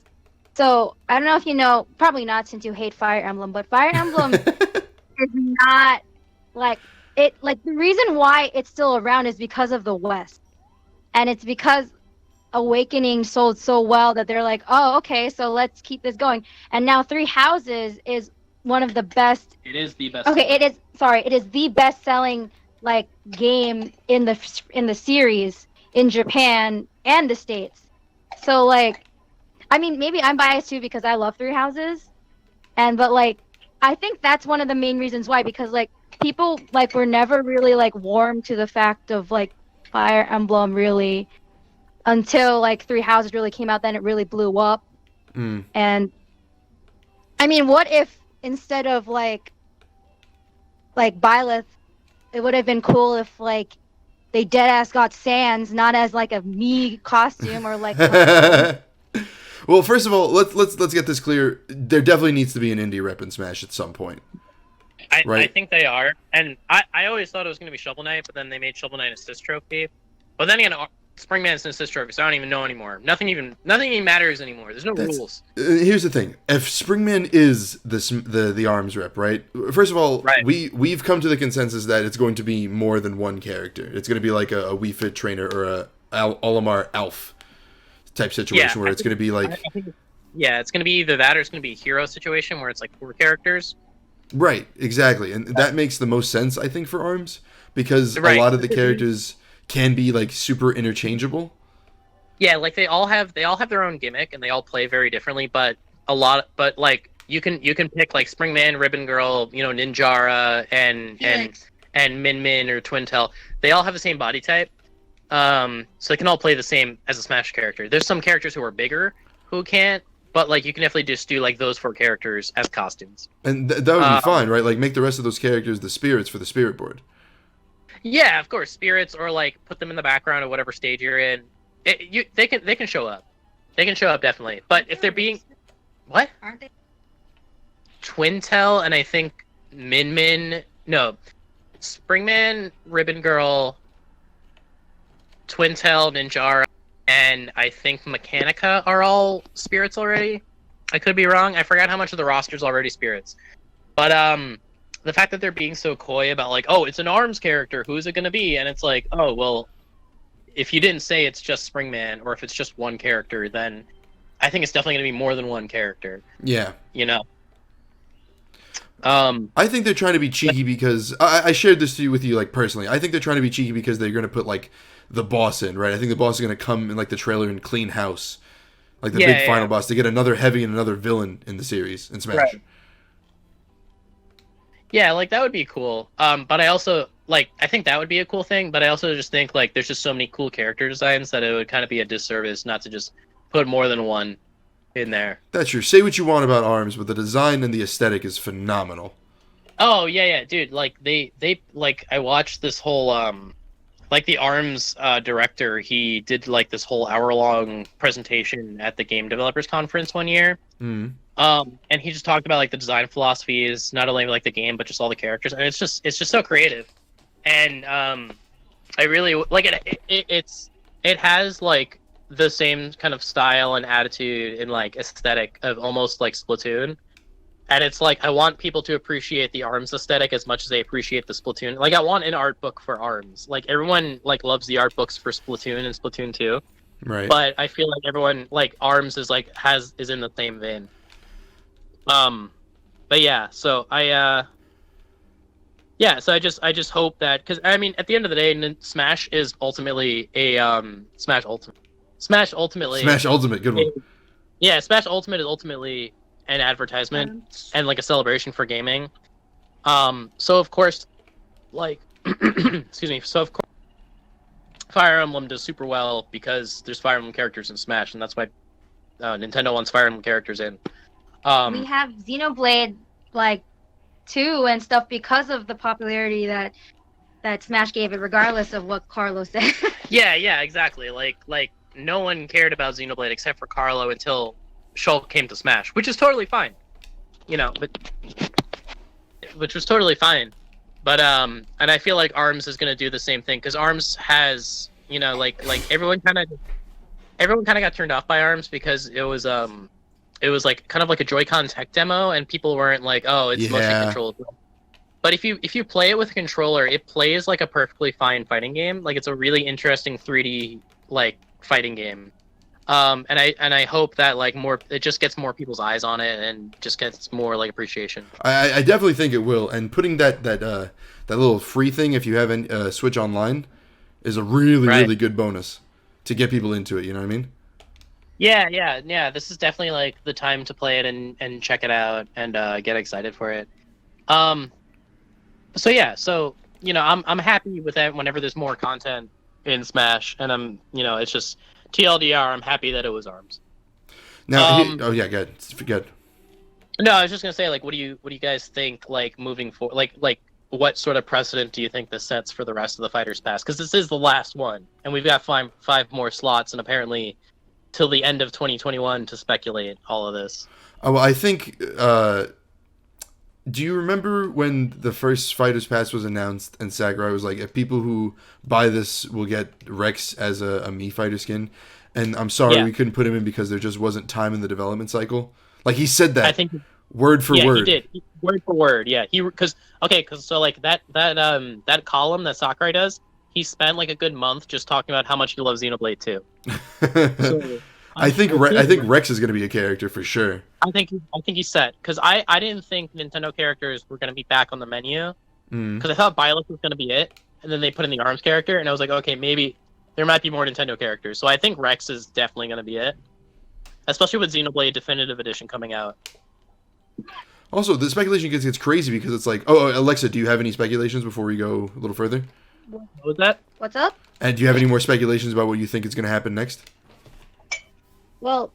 so I don't know if you know, probably not since you hate Fire Emblem, but Fire Emblem is not the reason why it's still around is because of the West. And it's because Awakening sold so well that they're like, oh, okay, so let's keep this going. And now Three Houses is one of the best. It is the best. Okay, it is the best-selling game in the series in Japan and the States. So I mean, maybe I'm biased too because I love Three Houses, but I think that's one of the main reasons why, because people were never really warm to the fact of Fire Emblem really until Three Houses really came out. Then it really blew up. And I mean, what if instead of Byleth, it would have been cool if they dead ass got Sans, not as a Mii costume or Well, first of all, let's get this clear. There definitely needs to be an indie rep in Smash at some point. I think they are, and I always thought it was going to be Shovel Knight, but then they made Shovel Knight an assist trophy. But then again, Springman's an assist trophy, so I don't even know anymore. Nothing even matters anymore. There's no rules. Here's the thing: if Springman is the ARMS rep, right? First of all, we've come to the consensus that it's going to be more than one character. It's going to be like a Wii Fit trainer or a Olimar Alf type situation where it's going to be it's going to be either that or it's going to be a hero situation where it's 4 characters. Right, exactly, and that makes the most sense, I think, for ARMS because a lot of the characters can be super interchangeable. Yeah, they all have their own gimmick and they all play very differently, but you can pick Springman, Ribbon Girl, Ninjara, and Min Min or Twintel. They all have the same body type. So they can all play the same as a Smash character. There's some characters who are bigger who can't, but you can definitely just do those 4 characters as costumes. And that would be fine, right? Make the rest of those characters the spirits for the spirit board. Yeah, of course, spirits, or put them in the background of whatever stage you're in. They can show up. They can show up definitely. But if they're being what? Aren't they? Twintel and I think Min Min, no, Springman, Ribbon Girl, Twintail, Ninjara, and I think Mechanica are all spirits already. I could be wrong. I forgot how much of the roster's already spirits. But the fact that they're being so coy about like, oh, it's an ARMS character, who's it gonna be? And it's like, oh well, if you didn't say it's just Springman, or if it's just one character, then I think it's definitely gonna be more than one character. Yeah. You know. I think they're trying to be cheeky because I shared this with you like personally. I think they're trying to be cheeky because they're going to put like the boss in, right? I think the boss is going to come in like the trailer and clean house, like the big final boss, to get another heavy and another villain in the series in Smash. Right. Yeah, like that would be cool. But I also like I think that would be a cool thing. But I also just think like there's just so many cool character designs that it would kind of be a disservice not to just put more than one in there. That's true. Say what you want about ARMS, but the design and the aesthetic is phenomenal. Oh yeah, dude. Like they like I watched this whole like the ARMS director. He did like this whole hour-long presentation at the Game Developers Conference one year. Mm. And he just talked about like the design philosophies, not only like the game but just all the characters, and it's just so creative. And I really like it. It has like the same kind of style and attitude and like aesthetic of almost like Splatoon. And it's like I want people to appreciate the ARMS aesthetic as much as they appreciate the Splatoon. Like I want an art book for ARMS. Like everyone like loves the art books for Splatoon and Splatoon 2. Right. But I feel like everyone like ARMS is like is in the same vein. But yeah, so I just hope that, cuz I mean at the end of the day Smash is ultimately a Smash Ultimate. Smash Ultimate, good one. Yeah, Smash Ultimate is ultimately an advertisement and like a celebration for gaming. So of course, like, excuse me. So of course, Fire Emblem does super well because there's Fire Emblem characters in Smash, and that's why Nintendo wants Fire Emblem characters in. We have Xenoblade like 2 and stuff because of the popularity that Smash gave it, regardless of what Carlo said. Yeah, exactly. Like no one cared about Xenoblade except for Carlo until Shulk came to Smash, which is totally fine, you know. But which was totally fine. But and I feel like ARMS is gonna do the same thing because ARMS has, you know, like everyone kind of got turned off by ARMS because it was like kind of like a Joy-Con tech demo and people weren't like, oh, it's mostly controlled. But if you play it with a controller, it plays like a perfectly fine fighting game. Like it's a really interesting 3D like fighting game. And I hope that like it just gets more people's eyes on it and just gets more like appreciation. I definitely think it will. And putting that little free thing if you have Switch Online is a really good bonus to get people into it. You know what I mean? Yeah. This is definitely like the time to play it and check it out and get excited for it. So you know, I'm happy with that whenever there's more content in Smash, and it's just TLDR. I'm happy that it was ARMS. Now, good. No, I was just gonna say, like, what do you guys think, like, moving forward, like what sort of precedent do you think this sets for the rest of the Fighters Pass? Because this is the last one, and we've got five more slots, and apparently till the end of 2021 to speculate all of this. Oh, well, I think. Do you remember when the first Fighters Pass was announced and Sakurai was like, if people who buy this will get Rex as a Mii fighter skin? And I'm sorry we couldn't put him in because there just wasn't time in the development cycle. Like, he said that. I think word for word. He did. Word for word, yeah. Because so like that column that Sakurai does, he spent like a good month just talking about how much he loves Xenoblade 2. So, I think Rex is going to be a character for sure. I think he's set because I didn't think Nintendo characters were going to be back on the menu because I thought Byleth was going to be it, and then they put in the ARMS character, and I was like, okay, maybe there might be more Nintendo characters. So I think Rex is definitely going to be it, especially with Xenoblade Definitive Edition coming out. Also, the speculation gets crazy because it's like, oh, Alexa, do you have any speculations before we go a little further? What was that? What's up? And do you have any more speculations about what you think is going to happen next? Well,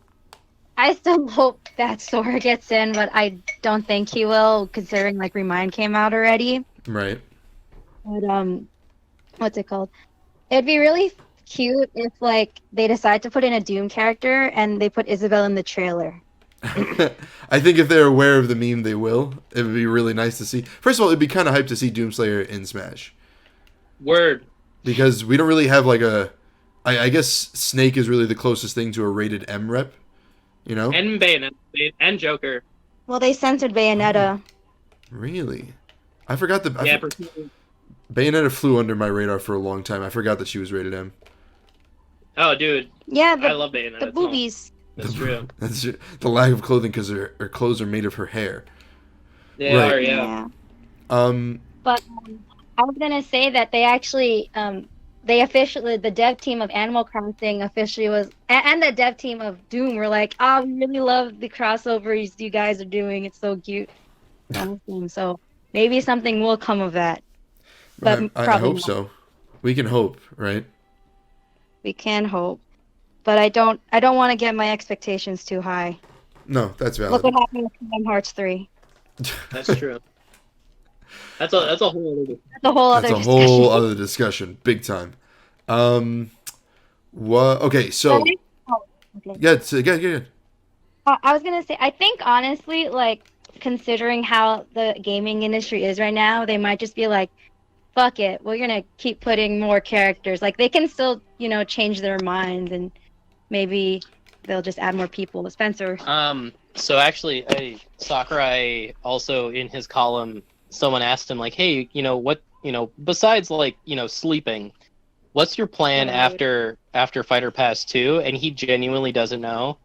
I still hope that Sora gets in, but I don't think he will, considering like Remind came out already. Right. But what's it called? It'd be really cute if like they decide to put in a Doom character and they put Isabelle in the trailer. I think if they're aware of the meme, they will. It would be really nice to see. First of all, it'd be kind of hype to see Doomslayer in Smash. Word. Because we don't really have like a I guess Snake is really the closest thing to a rated M rep. You know? And Bayonetta and Joker. Well, they censored Bayonetta. Really? I forgot the. Yeah, Bayonetta flew under my radar for a long time. I forgot that she was rated M. Oh, dude. Yeah, I love Bayonetta. the boobies. That's true. That's the lack of clothing because her clothes are made of her hair. They Right. are, yeah. But I was gonna say that they actually, they officially, the dev team of Animal Crossing officially was, and the dev team of Doom were like, "Oh, we really love the crossovers you guys are doing. It's so cute." So maybe something will come of that. But I probably hope not. so. We can hope, right? We can hope, but I don't want to get my expectations too high. No, that's valid. Look what happened with Kingdom Hearts 3. That's true. That's a whole other. That's a whole That's other a discussion. whole other discussion, big time. What? Okay, so Okay. yeah. I was gonna say, I think honestly, like considering how the gaming industry is right now, they might just be like, "Fuck it, we're gonna keep putting more characters." Like they can still, change their minds and maybe they'll just add more people. Spencer. So actually, Sakurai also in his column, someone asked him like, "Hey, what, besides like, sleeping, what's your plan Right. after Fighter Pass 2?" And he genuinely doesn't know.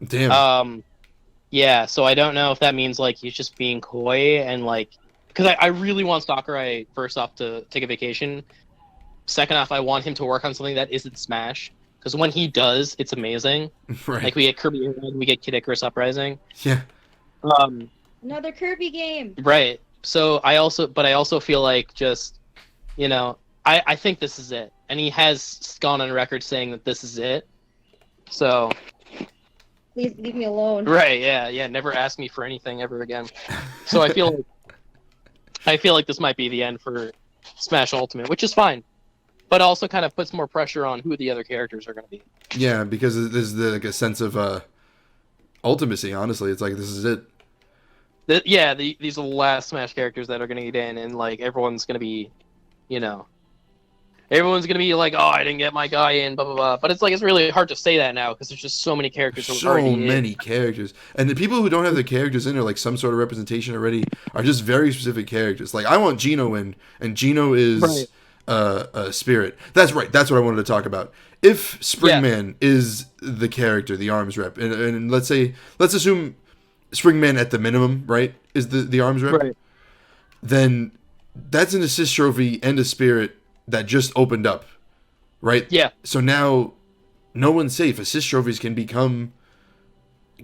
Damn. Yeah, so I don't know if that means like he's just being coy and like, because I really want Sakurai first off to take a vacation. Second off, I want him to work on something that isn't Smash, because when he does, it's amazing. Right. Like we get Kirby Air Ride, we get Kid Icarus Uprising. Yeah. Another Kirby game. Right. So I also feel like just, I think this is it, and he has gone on record saying that this is it. So. Please leave me alone. Right. Yeah. Never ask me for anything ever again. So I feel like this might be the end for Smash Ultimate, which is fine, but also kind of puts more pressure on who the other characters are going to be. Yeah, because there's like a sense of ultimacy. Honestly, it's like this is it. These are the last Smash characters that are going to get in, and like everyone's going to be, everyone's going to be like, "Oh, I didn't get my guy in," blah blah blah. But it's like it's really hard to say that now because there's just so many characters. So many characters, and the people who don't have their characters in or like some sort of representation already are just very specific characters. Like I want Gino in, and Gino is Right. a spirit. That's right. That's what I wanted to talk about. If Springman is the character, the arms rep, and let's assume Springman at the minimum, right, is the arms rep, Right. then that's an assist trophy and a spirit that just opened up, right? Yeah. So now no one's safe. Assist trophies can become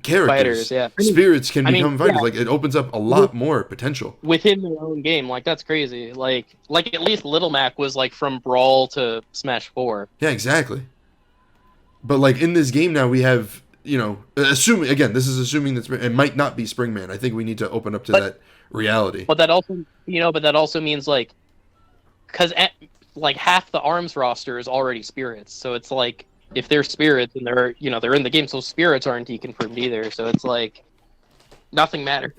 characters. Fighters, yeah. Spirits can become fighters. Yeah. Like it opens up a lot more potential. Within their own game, like that's crazy. Like at least Little Mac was like from Brawl to Smash 4. Yeah, exactly. But like in this game now we have, assuming again, this is assuming that it might not be Springman. I think we need to open up to that reality. But that also means like, because like half the arms roster is already spirits, so it's like if they're spirits and they're in the game, so spirits aren't deconfirmed either. So it's like nothing matters.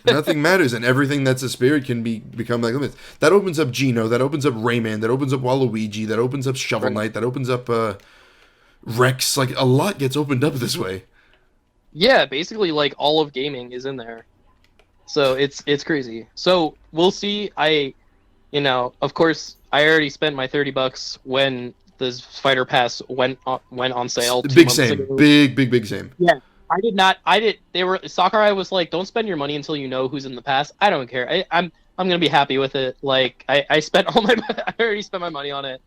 Nothing matters, and everything that's a spirit can become like limits. That opens up Gino. That opens up Rayman. That opens up Waluigi. That opens up Shovel Knight. That opens up Rex. Like a lot gets opened up this way. Yeah, basically like all of gaming is in there. So it's crazy. So we'll see. Of course, I already spent my $30 when the Fighter Pass went on sale. 2 Big months same. ago. Big same. Yeah, I did not. Sakurai was like, "Don't spend your money until you know who's in the pass." I don't care. I'm gonna be happy with it. Like I spent all my. I already spent my money on it.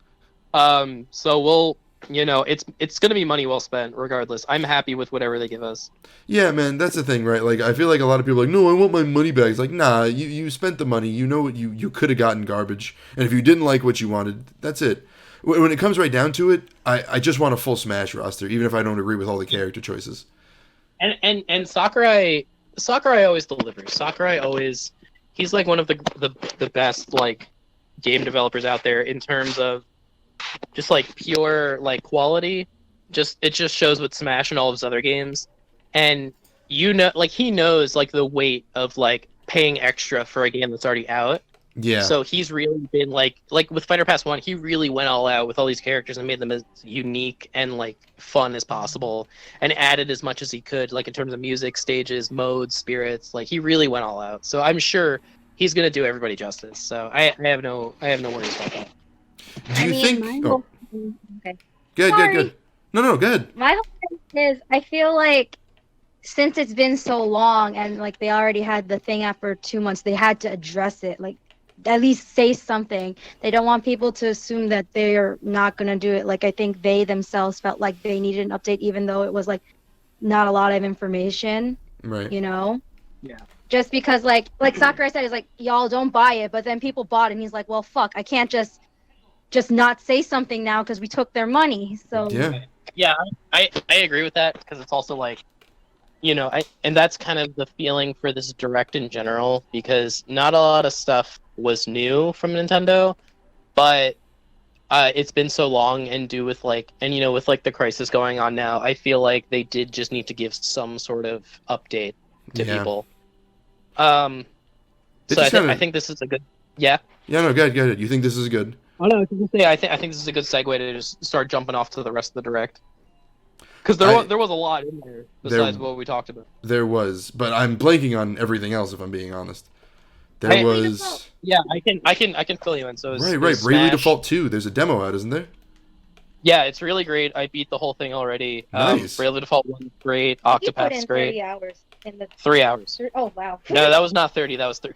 So we'll. It's gonna be money well spent regardless. I'm happy with whatever they give us. Yeah, man, that's the thing, right? Like, I feel like a lot of people are like, no, I want my money back. It's like, nah, you spent the money. You know what you could have gotten garbage. And if you didn't like what you wanted, that's it. When it comes right down to it, I just want a full Smash roster, even if I don't agree with all the character choices. And Sakurai always delivers. He's like one of the best like game developers out there in terms of just like pure like quality. It just shows with Smash and all of his other games. And like he knows like the weight of like paying extra for a game that's already out. Yeah. So he's really been like with Fighter Pass 1, he really went all out with all these characters and made them as unique and like fun as possible and added as much as he could, like in terms of music, stages, modes, spirits. Like he really went all out. So I'm sure he's gonna do everybody justice. So I have no worries about that. Do I you mean, think? my Oh, whole okay. good, good, Sorry. good. No, go ahead. My whole thing is, I feel like since it's been so long and like they already had the thing after 2 months, they had to address it. Like at least say something. They don't want people to assume that they're not gonna do it. Like I think they themselves felt like they needed an update, even though it was like not a lot of information. Right. You know. Yeah. Just because like Sakurai said, is like y'all don't buy it, but then people bought it, and he's like, well, fuck, I can't just not say something now because we took their money. So Yeah. Yeah, I agree with that because it's also like, and that's kind of the feeling for this direct in general because not a lot of stuff was new from Nintendo, but it's been so long and with with like the crisis going on now, I feel like they did just need to give some sort of update to Yeah. people. It So just kinda- I think this is a good. Yeah. Yeah, no, go ahead. You think this is good? Oh no, I was gonna say I think this is a good segue to just start jumping off to the rest of the direct. Because there was a lot in there besides what we talked about. There was, but I'm blanking on everything else. If I'm being honest, there was. Yeah, I can fill you in. So Right. Smash. Bravely Default 2. There's a demo out, isn't there? Yeah, it's really great. I beat the whole thing already. Nice. Bravely Default 1 great. you put Octopath's in great. 30 hours in the 3 hours. Oh wow. No, that was not 30. That was 3.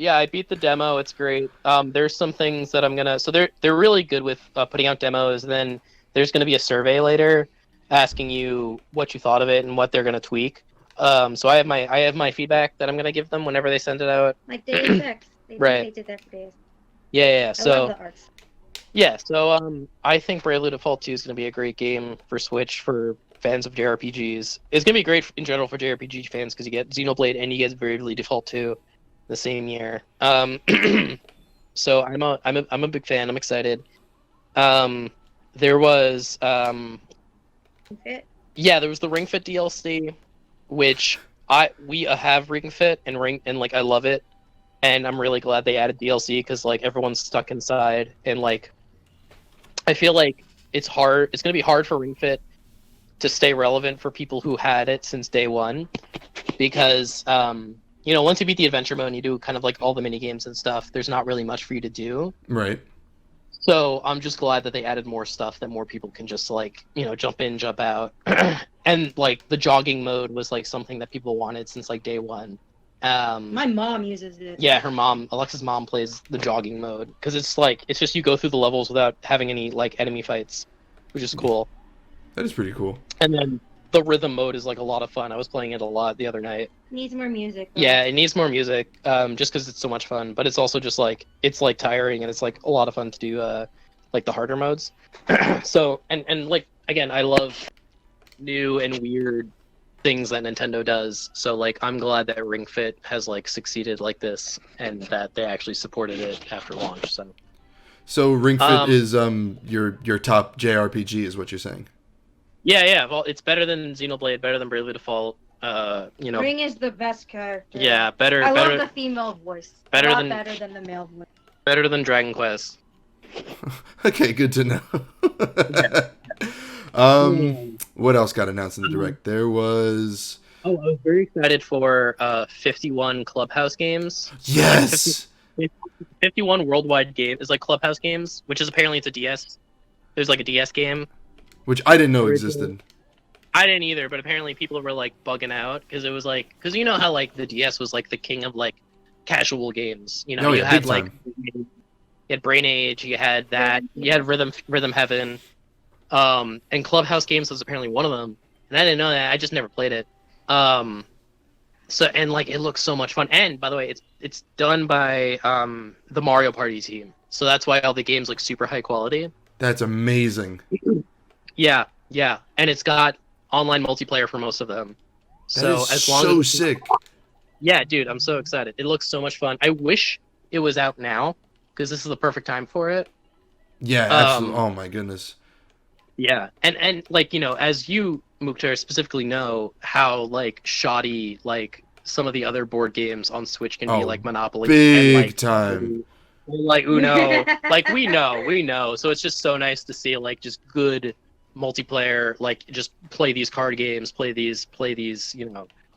Yeah, I beat the demo. It's great. There's some things that I'm gonna. So they're really good with putting out demos. And then there's gonna be a survey later, asking you what you thought of it and what they're gonna tweak. So I have my feedback that I'm gonna give them whenever they send it out. Like Deus Ex. Right. They did that for Deus. Yeah. I So love the arts. yeah. So I think Bravely Default 2 is gonna be a great game for Switch for fans of JRPGs. It's gonna be great in general for JRPG fans because you get Xenoblade and you get Bravely Default 2 the same year. So I'm a big fan. I'm excited. There was Fit. there was the Ring Fit DLC, which we have Ring Fit and like I love it, and I'm really glad they added DLC because like everyone's stuck inside and like I feel like it's hard. It's gonna be hard for Ring Fit to stay relevant for people who had it since day one because once you beat the adventure mode and you do kind of like all the mini games and stuff, there's not really much for you to do. Right. So I'm just glad that they added more stuff that more people can just like, jump in, jump out. And like the jogging mode was like something that people wanted since like day one. My mom uses it. Yeah, Alexa's mom plays the jogging mode because it's just you go through the levels without having any like enemy fights, which is cool. That is pretty cool. And then the rhythm mode is like a lot of fun. I was playing it a lot the other night. Needs more music. Though. Yeah, it needs more music, just because it's so much fun. But it's also just like it's like tiring, and it's like a lot of fun to do, like the harder modes. So and like again, I love new and weird things that Nintendo does. So like I'm glad that Ring Fit has like succeeded like this, and that they actually supported it after launch. So Ring Fit is your top JRPG, is what you're saying? Yeah. Well, it's better than Xenoblade, better than Bravely Default. Ring is the best character. Yeah, better. I better, love the female voice. Better better than than the male voice. Better than Dragon Quest. Okay, good to know. What else got announced in the direct? There was. Oh, I was very excited for 51 Clubhouse games. Yes. 51 worldwide game is like Clubhouse games, which is apparently it's a DS. There's like a DS game. Which I didn't know existed. I didn't either, but apparently people were like bugging out because it was like you know how like the DS was like the king of like casual games. You Oh, you yeah, had big like time. you had Brain Age, you had that, you had Rhythm Heaven, and Clubhouse games was apparently one of them. And I didn't know that. I just never played it. So and like it looks so much fun. And by the way, it's done by the Mario Party team, so that's why all the games look super high quality. That's amazing. Yeah, and it's got online multiplayer for most of them. So That is as long so as sick. yeah, dude, I'm so excited. It looks so much fun. I wish it was out now because this is the perfect time for it. Yeah, absolutely. Oh my goodness. Yeah, and like as you Mukhtar specifically know how like shoddy like some of the other board games on Switch can Oh, be like Monopoly big and like time. like Uno. Like we know. So it's just so nice to see like just good multiplayer, like just play these card games, play these,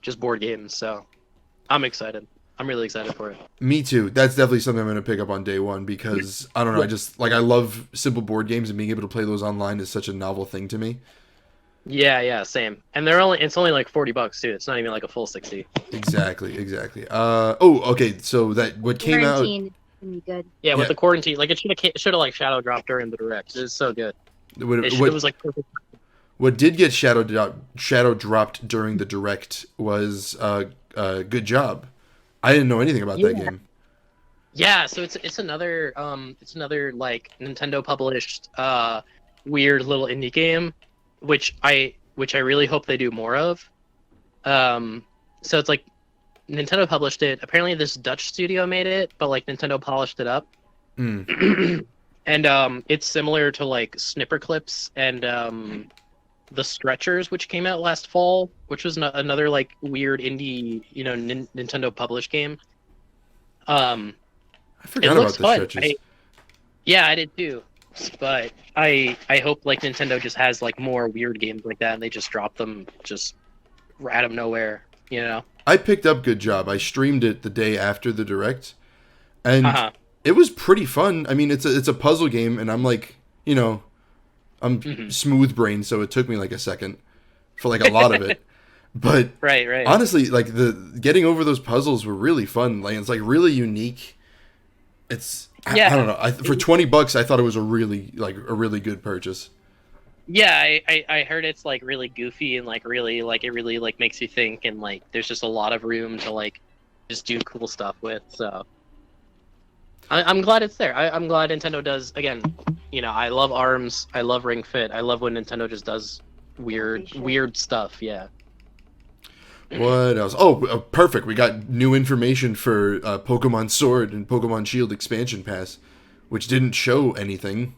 just board games. So I'm excited. I'm really excited for it. Me too. That's definitely something I'm going to pick up on day one because I don't know. I just I love simple board games and being able to play those online is such a novel thing to me. Yeah, same. And it's only like $40 too. It's not even like a full 60. Exactly. Okay. So that what came out. Quarantine can be good. Yeah, with the quarantine, like it should have like shadow dropped during the direct. It's so good. It was like perfect. What did get shadow dropped during the direct was good job. I didn't know anything about that game. Yeah, so it's another like Nintendo published weird little indie game, which I really hope they do more of. So it's like Nintendo published it. Apparently this Dutch studio made it, but like Nintendo polished it up. Mm. And it's similar to like Snipper Clips and the Stretchers, which came out last fall, which was another like weird indie, Nintendo published game. I forgot about the Stretchers. I did too. But I hope like Nintendo just has like more weird games like that, and they just drop them just out of nowhere. I picked up Good Job. I streamed it the day after the direct, and it was pretty fun. I mean, it's a puzzle game, and I'm like, I'm smooth brain, so it took me like a second for like a lot of it. But right. Honestly, like the getting over those puzzles were really fun. Like it's like really unique. I don't know. For $20, I thought it was a really good purchase. Yeah, I heard it's like really goofy and like really like it really like makes you think, and like there's just a lot of room to like just do cool stuff with. So I'm glad it's there. I'm glad Nintendo does again. I love ARMS. I love Ring Fit. I love when Nintendo just does weird stuff. Yeah. What else? Oh, perfect. We got new information for Pokemon Sword and Pokemon Shield expansion pass, which didn't show anything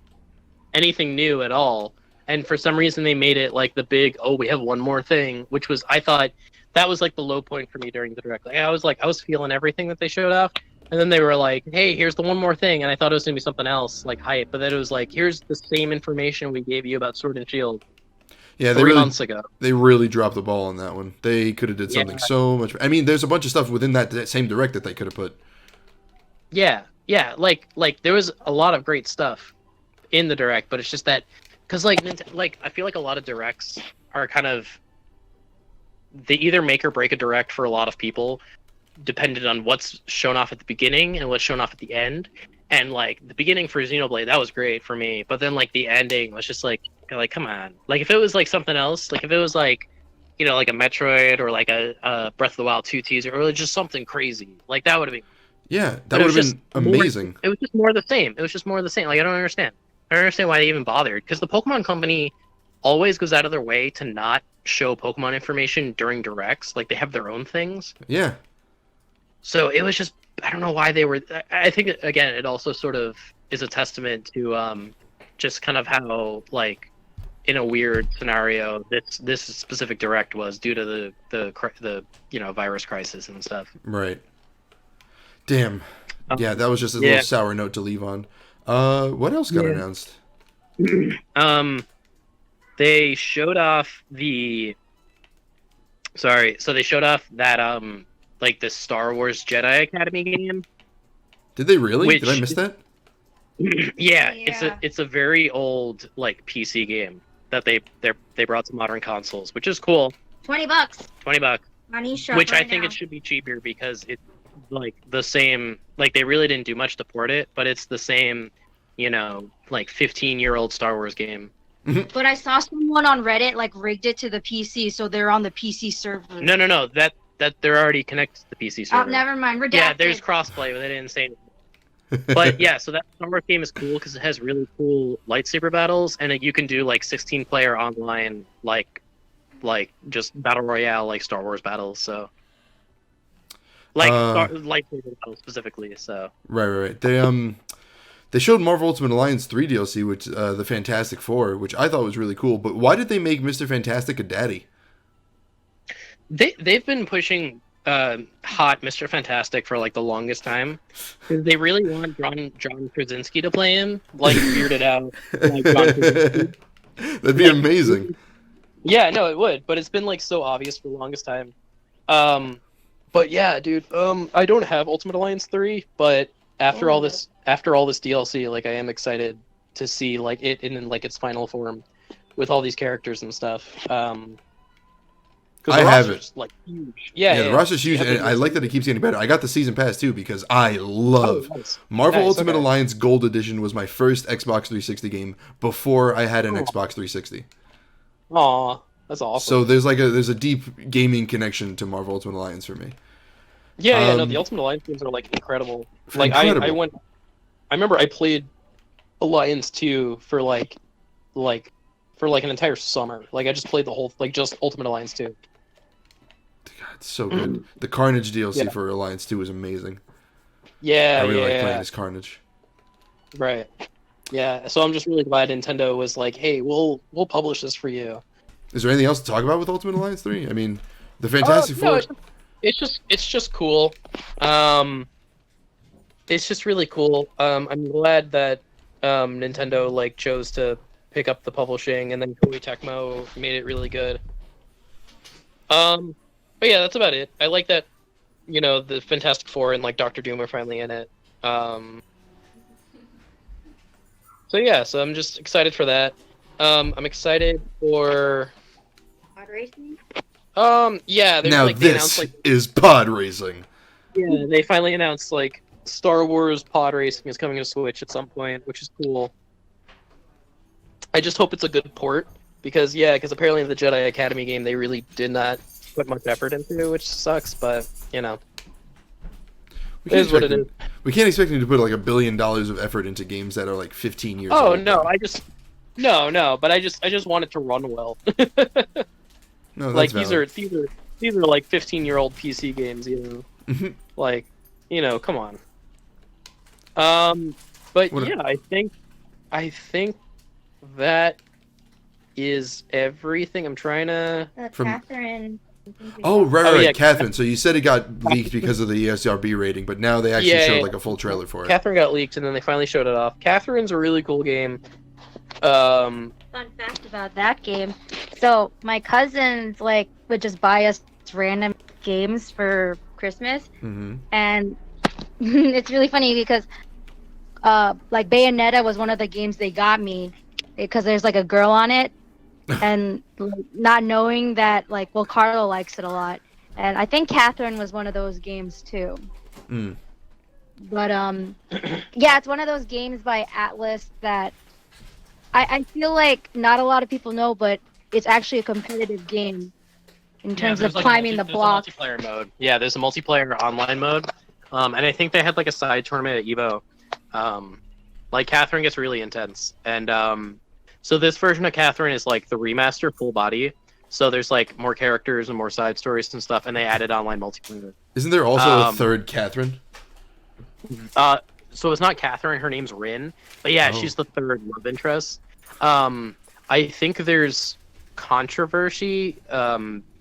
new at all. And for some reason they made it like the big, we have one more thing, which was, I thought that was like the low point for me during the direct. Like, I was feeling everything that they showed off. And then they were like, hey, here's the one more thing. And I thought it was going to be something else, like hype. But then it was like, here's the same information we gave you about Sword and Shield. Yeah, 3 months ago. They really dropped the ball on that one. They could have did something so much. I mean, there's a bunch of stuff within that same direct that they could have put. Yeah. Like there was a lot of great stuff in the direct, but it's just that because like I feel like a lot of directs are kind of, they either make or break a direct for a lot of people, dependent on what's shown off at the beginning and what's shown off at the end. And like the beginning for Xenoblade, that was great for me, but then like the ending was just like come on. Like if it was like something else, like if it was like like a Metroid or like a Breath of the Wild 2 teaser or just something crazy, like that would have been. Yeah, that would have been amazing. It was just more of the same. Like I don't understand why they even bothered, because the Pokemon Company always goes out of their way to not show Pokemon information during directs. Like they have their own things. Yeah. So it was just, I don't know why they were. I think again, it also sort of is a testament to just kind of how like in a weird scenario this specific direct was due to the virus crisis and stuff. Right. Damn. Yeah, that was just a little sour note to leave on. What else got announced? They showed off that like the Star Wars Jedi Academy game. Did they really? Did I miss that? Yeah, it's a very old like PC game that they brought to modern consoles, which is cool. $20. $20. On eShop which right I think now. it should be cheaper because it's like the same. Like they really didn't do much to port it, but it's the same, like 15-year-old Star Wars game. But I saw someone on Reddit like rigged it to the PC, so they're on the PC server. No. That they're already connected to the PC server. Oh, never mind. Redacted. Yeah, there's crossplay, but they didn't say anything. But yeah, so that Star Wars game is cool because it has really cool lightsaber battles, and you can do like 16-player online, like just battle royale, like Star Wars battles. So, like lightsaber battles specifically. So right. They showed Marvel Ultimate Alliance 3 DLC, which the Fantastic Four, which I thought was really cool. But why did they make Mr. Fantastic a daddy? They've been pushing hot Mr. Fantastic for like the longest time. 'Cause they really want John Krasinski to play him, like weirded out like John Krasinski. That'd be amazing. Yeah, no, it would, but it's been like so obvious for the longest time. But yeah, dude, I don't have Ultimate Alliance 3, but after all this DLC, like I am excited to see like it in like its final form with all these characters and stuff. I have it. Like huge. Yeah, the roster's huge, and I like that it keeps getting better. I got the season pass too because I love Marvel Ultimate Alliance Gold Edition. Was my first Xbox 360 game before I had an Xbox 360. Aw, that's awesome. So there's a deep gaming connection to Marvel Ultimate Alliance for me. Yeah, no, the Ultimate Alliance games are like incredible. Like I remember I played Alliance 2 for like an entire summer. Like I just played the whole just Ultimate Alliance 2. God, it's so good. The Carnage DLC for Alliance 2 is amazing. Yeah, I really like playing as Carnage. Right. Yeah, so I'm just really glad Nintendo was like, "Hey, we'll publish this for you." Is there anything else to talk about with Ultimate Alliance 3? I mean, the Fantastic Four. No, it's just cool. It's just really cool. I'm glad that Nintendo like chose to pick up the publishing, and then Koei Tecmo made it really good. But yeah, that's about it. I like that, the Fantastic Four and like Doctor Doom are finally in it. So yeah, so I'm just excited for that. I'm excited for Pod racing? Yeah, now they this announced, is pod racing. Yeah, they finally announced like Star Wars pod racing is coming to Switch at some point, which is cool. I just hope it's a good port because apparently the Jedi Academy game they really did not put much effort into, which sucks. But it is what it is. We can't expect them to put like $1 billion of effort into games that are like 15 years old. old. No, but I just want it to run well. No, that's like valid. these are like 15-year-old PC games, like, come on. But I think that is everything. I'm trying to. Catherine. Oh, right, yeah. Catherine. So you said it got leaked because of the ESRB rating, but now they actually showed like a full trailer for it. Catherine got leaked, and then they finally showed it off. Catherine's a really cool game. Fun fact about that game. So my cousins would just buy us random games for Christmas, and it's really funny because Bayonetta was one of the games they got me because there's like a girl on it, and not knowing that Carlo likes it a lot, and I think Catherine was one of those games too. But yeah, it's one of those games by Atlas that I feel like not a lot of people know, but it's actually a competitive game in terms of climbing the blocks. There's a multiplayer mode. Yeah, there's a multiplayer online mode, and I think they had like a side tournament at Evo. Catherine gets really intense, and so this version of Catherine is like the remaster full body. So there's like more characters and more side stories and stuff, and they added online multiplayer. Isn't there also a third Catherine? So it's not Catherine, her name's Rin. But yeah, she's the third love interest. I think there's controversy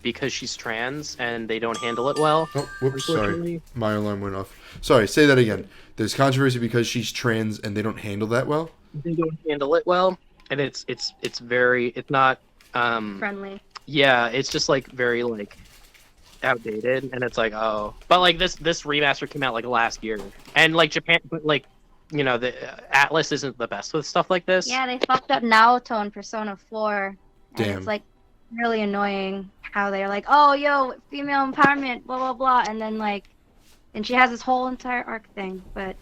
because she's trans and they don't handle it well. Oh, whoops, sorry. My alarm went off. Sorry, say that again. There's controversy because she's trans and they don't handle that well? They don't handle it well, and it's not friendly. Yeah, it's just very outdated, and it's oh, but this remaster came out last year, and Japan, but the Atlas isn't the best with stuff like this. Yeah, they fucked up Naoto in Persona 4. And Damn. It's really annoying how they're oh, yo, female empowerment, blah blah blah, and then and she has this whole entire arc thing. But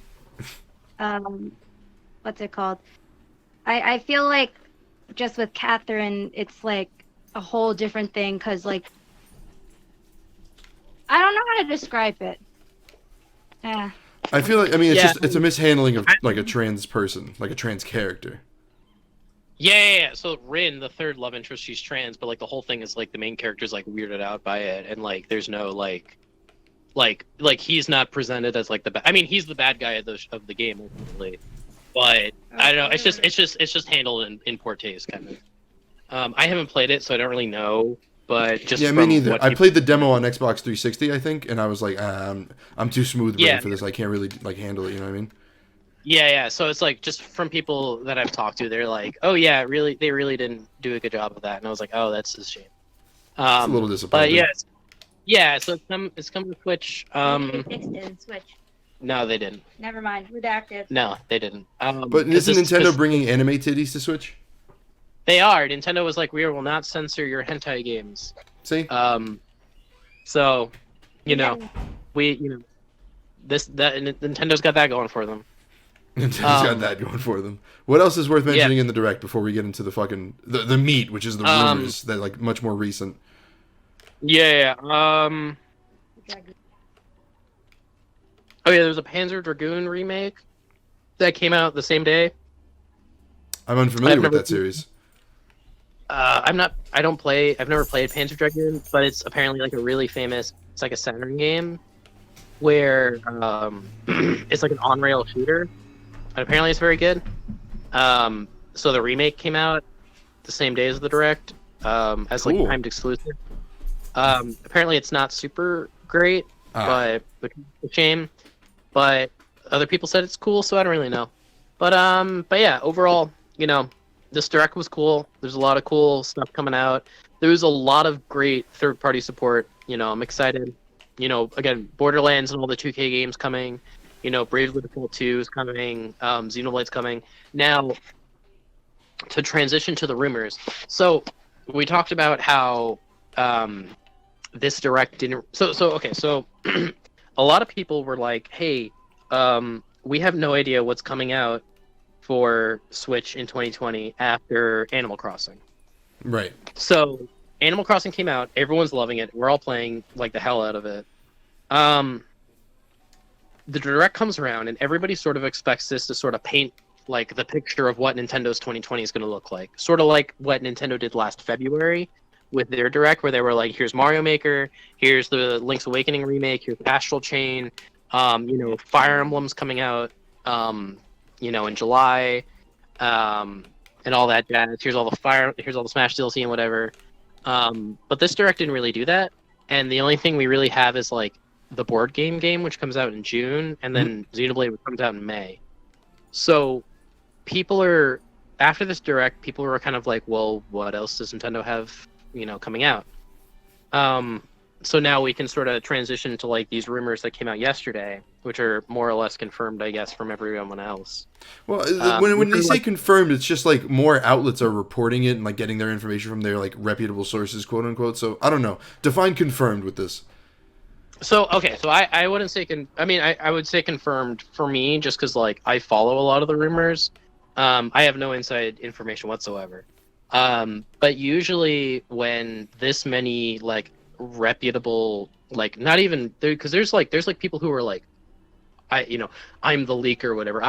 what's it called? I feel just with Catherine, it's a whole different thing because I don't know how to describe it. Yeah. I feel it's a mishandling of a trans person, a trans character. Yeah. So Rin, the third love interest, she's trans, but the whole thing is the main character's weirded out by it, and there's no he's not presented as I mean, he's the bad guy of the game ultimately, but I don't know. It's just handled in poor taste kind of. I haven't played it, so I don't really know but just Yeah, me from neither. what I people, played the demo on Xbox 360, I think, and I was like, I'm too smooth brain Yeah. for this. I can't really like handle it. You know what I mean? yeah. So it's like just from people that I've talked to, they're like, oh yeah, really, they really didn't do a good job of that, and I was like, oh, that's a shame. It's a little But disappointing. yeah. So it's come to Switch. Maybe they fixed it in Switch. No, they didn't. Never mind. Redacted. No, they didn't. But 'cause isn't this Nintendo bringing anime titties to Switch? They are. Nintendo was like, we will not censor your hentai games. See? So, Nintendo's got that going for them. Nintendo's got that going for them. What else is worth mentioning in the Direct before we get into the fucking the meat, which is the rumors that like much more recent? Yeah. Oh yeah, there was a Panzer Dragoon remake that came out the same day. I'm unfamiliar with that series. I've never played Panzer Dragoon, but it's apparently like a really famous. It's like a Saturn game where it's like an on-rail shooter, and apparently it's very good. So the remake came out the same day as the Direct, as like timed exclusive. Apparently it's not super great, but it's a shame. But other people said it's cool, so I don't really know. But yeah, overall, this Direct was cool. There's a lot of cool stuff coming out. There was a lot of great third-party support. I'm excited. Again, Borderlands and all the 2K games coming. Bravely Default 2 is coming. Xenoblade's coming. Now, to transition to the rumors. So, we talked about how this Direct didn't... So a lot of people were like, hey, we have no idea what's coming out for Switch in 2020 after Animal Crossing. Right. So, Animal Crossing came out. Everyone's loving it. We're all playing like the hell out of it. The Direct comes around, and everybody sort of expects this to sort of paint like the picture of what Nintendo's 2020 is going to look like. Sort of like what Nintendo did last February with their Direct, where they were like, here's Mario Maker, here's the Link's Awakening remake, here's Astral Chain, Fire Emblem's coming out, in July, and all that jazz. Here's all the Smash DLC and whatever. But this Direct didn't really do that, and the only thing we really have is like the board game, which comes out in June, and then Xenoblade, which comes out in May. So after this Direct, people were kind of like, well, what else does Nintendo have, coming out? So now we can sort of transition to like these rumors that came out yesterday, which are more or less confirmed, I guess, from everyone else. Well, when they say confirmed, it's just like more outlets are reporting it and like getting their information from their like reputable sources, quote unquote. So I don't know. Define confirmed with this. So I wouldn't say I would say confirmed for me, just because like I follow a lot of the rumors. I have no inside information whatsoever. But usually when this many like reputable, like not even there, because there's people who are like, I'm the leaker or whatever.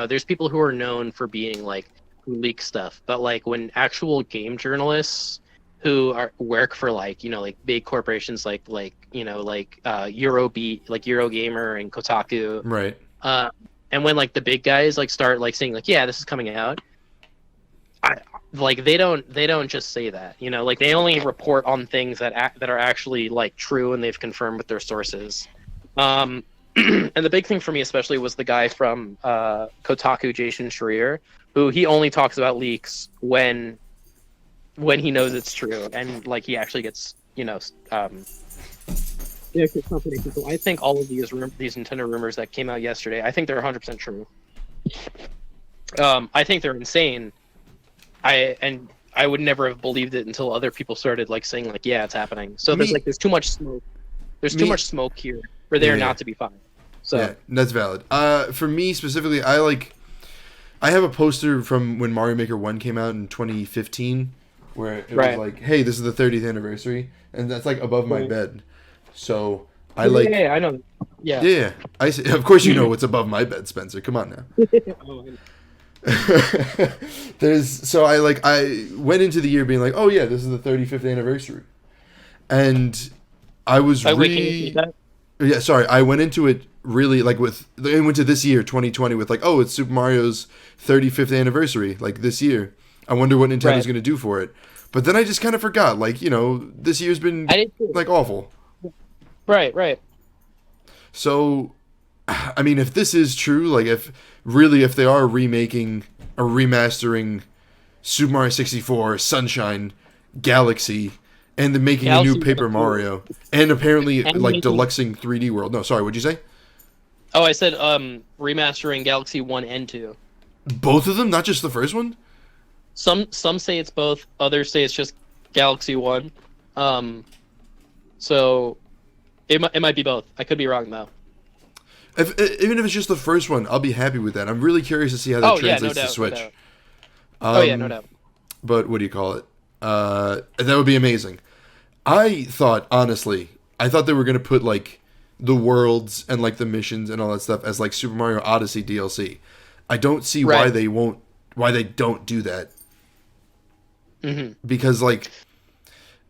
There's people who are known for being like who leak stuff, but like when actual game journalists who work for like big corporations like Eurobeat, like Eurogamer and Kotaku, right? And when like the big guys like start like saying like, yeah, this is coming out, they don't just say that, like they only report on things that are actually like true and they've confirmed with their sources. And the big thing for me especially was the guy from Kotaku, Jason Schreier, who he only talks about leaks when he knows it's true, and like he actually gets confirmation. So I think all of these Nintendo rumors that came out yesterday, I think they're 100% true. I think they're insane. I would never have believed it until other people started like saying like, yeah, it's happening. So there's too much smoke. There's too much smoke here for there not to be fire. So yeah, that's valid. For me specifically, I have a poster from when Mario Maker 1 came out in 2015 where it was like, hey, this is the 30th anniversary, and that's like above my bed. So I like. Yeah, I know. Yeah. Yeah. Of course you know what's above my bed, Spencer. Come on now. I went into the year being like, oh yeah, this is the 35th anniversary, and I was wait, can you see that? Yeah, sorry, I went into it really like I went to this year 2020 with like, oh, it's Super Mario's 35th anniversary like this year. I wonder what Nintendo's going to do for it. But then I just kind of forgot. Like, this year's been I did too. like awful. Right. So, I mean, if this is true, like if they are remaking or remastering Super Mario 64, Sunshine, Galaxy, and then making a Galaxy new Paper was Mario, and apparently And like making- deluxing 3D World. No, sorry, what'd you say? Oh, I said remastering Galaxy 1 and 2. Both of them, not just the first one? Some say it's both, others say it's just Galaxy 1. So it might be both. I could be wrong though. Even if it's just the first one, I'll be happy with that. I'm really curious to see how that translates to Switch. No doubt. No doubt. But what do you call it? That would be amazing. I thought they were gonna put like the worlds and like the missions and all that stuff as like Super Mario Odyssey DLC. I don't see why Right. they don't do that. Mm-hmm. Because like,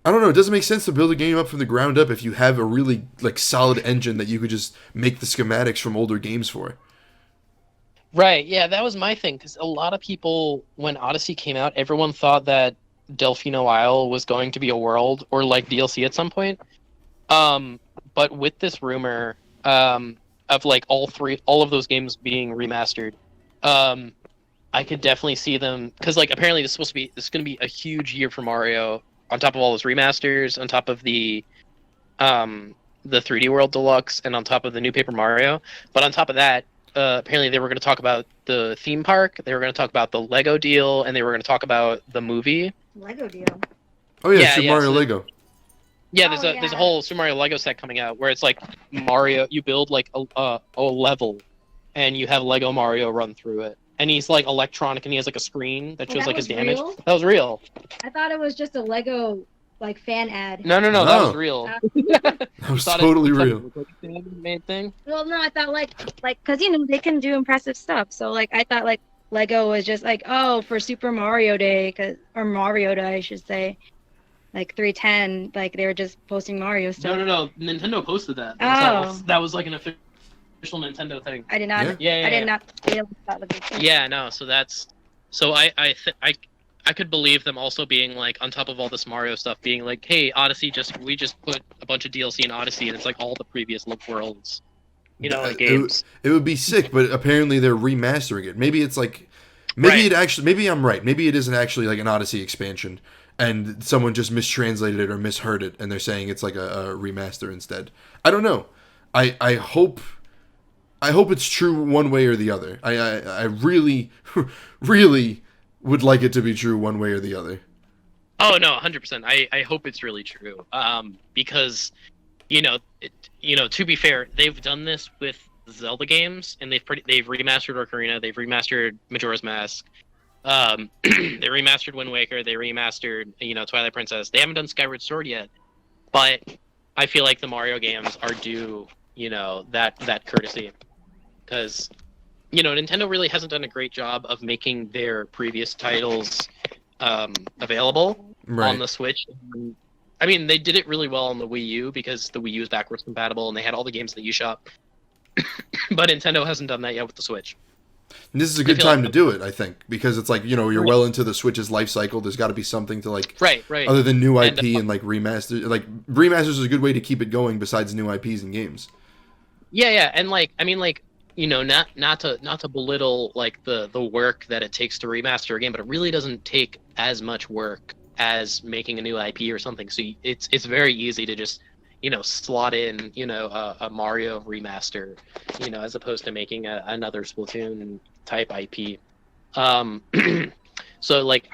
I don't know, it doesn't make sense to build a game up from the ground up if you have a really like solid engine that you could just make the schematics from older games for. Right, yeah, that was my thing, because a lot of people, when Odyssey came out, everyone thought that Delfino Isle was going to be a world or like DLC at some point. But with this rumor of like all of those games being remastered, I could definitely see them, because like apparently this is going to be a huge year for Mario. On top of all those remasters, on top of the 3D World Deluxe, and on top of the new Paper Mario. But on top of that, apparently they were going to talk about the theme park, they were going to talk about the Lego deal, and they were going to talk about the movie. Lego deal. Oh yeah, Yeah, Super yeah, Mario so- Lego. Yeah, Oh, there's a yeah. whole Super Mario Lego set coming out where it's like Mario, you build like a level, and you have Lego Mario run through it, and he's like electronic, and he has like a screen that Oh, shows that like his was damage. real? That was real. I thought it was just a Lego like fan ad. No, that No. was real. That was Thought totally it was real. like a fan-made thing. Well, no, I thought like because they can do impressive stuff. So like I thought like Lego was just like for Super Mario Day or Mario Day I should say, like 310 like they were just posting Mario stuff. No. Nintendo posted that. Oh. That was like an official Nintendo thing. I did not. Yeah. I did not feel that was a thing. Yeah, no. So I could believe them also being like on top of all this Mario stuff, being like, hey, Odyssey, we just put a bunch of DLC in Odyssey, and it's like all the previous worlds, like games. It would be sick, but apparently they're remastering it. Maybe it's like, maybe Right. maybe I'm right. Maybe it isn't actually like an Odyssey expansion, and someone just mistranslated it or misheard it, and they're saying it's like a remaster instead. I don't know. I hope it's true one way or the other. I really, really would like it to be true one way or the other. Oh no, 100%. I hope it's really true. Because, to be fair, they've done this with Zelda games, and they've remastered Ocarina, they've remastered Majora's Mask, they remastered Wind Waker, they remastered Twilight Princess. They haven't done Skyward Sword yet, but I feel like the Mario games are due that courtesy, because Nintendo really hasn't done a great job of making their previous titles available Right. on the Switch. I mean, they did it really well on the Wii U because the Wii U is backwards compatible and they had all the games in the eShop. But Nintendo hasn't done that yet with the Switch. And this is a good feel time like- to do it, I think, because it's like, you're Right. well into the Switch's life cycle. There's got to be something to like, Right. other than new And, IP and like remaster. Like remasters is a good way to keep it going besides new IPs and games. Yeah, and not to belittle like the work that it takes to remaster a game, but it really doesn't take as much work as making a new IP or something. So it's very easy to just slot in a Mario remaster, as opposed to making another Splatoon type IP. So like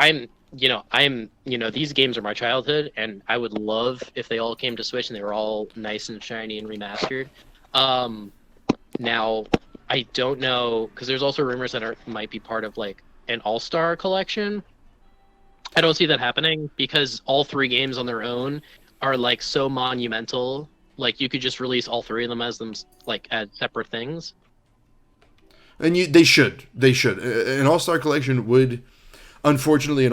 these games are my childhood, and I would love if they all came to Switch and they were all nice and shiny and remastered. Now I don't know, because there's also rumors that might be part of like an all-star collection. I don't see that happening because all three games on their own are like so monumental. Like you could just release all three of them as separate things. And they should. An all-star collection would, unfortunately,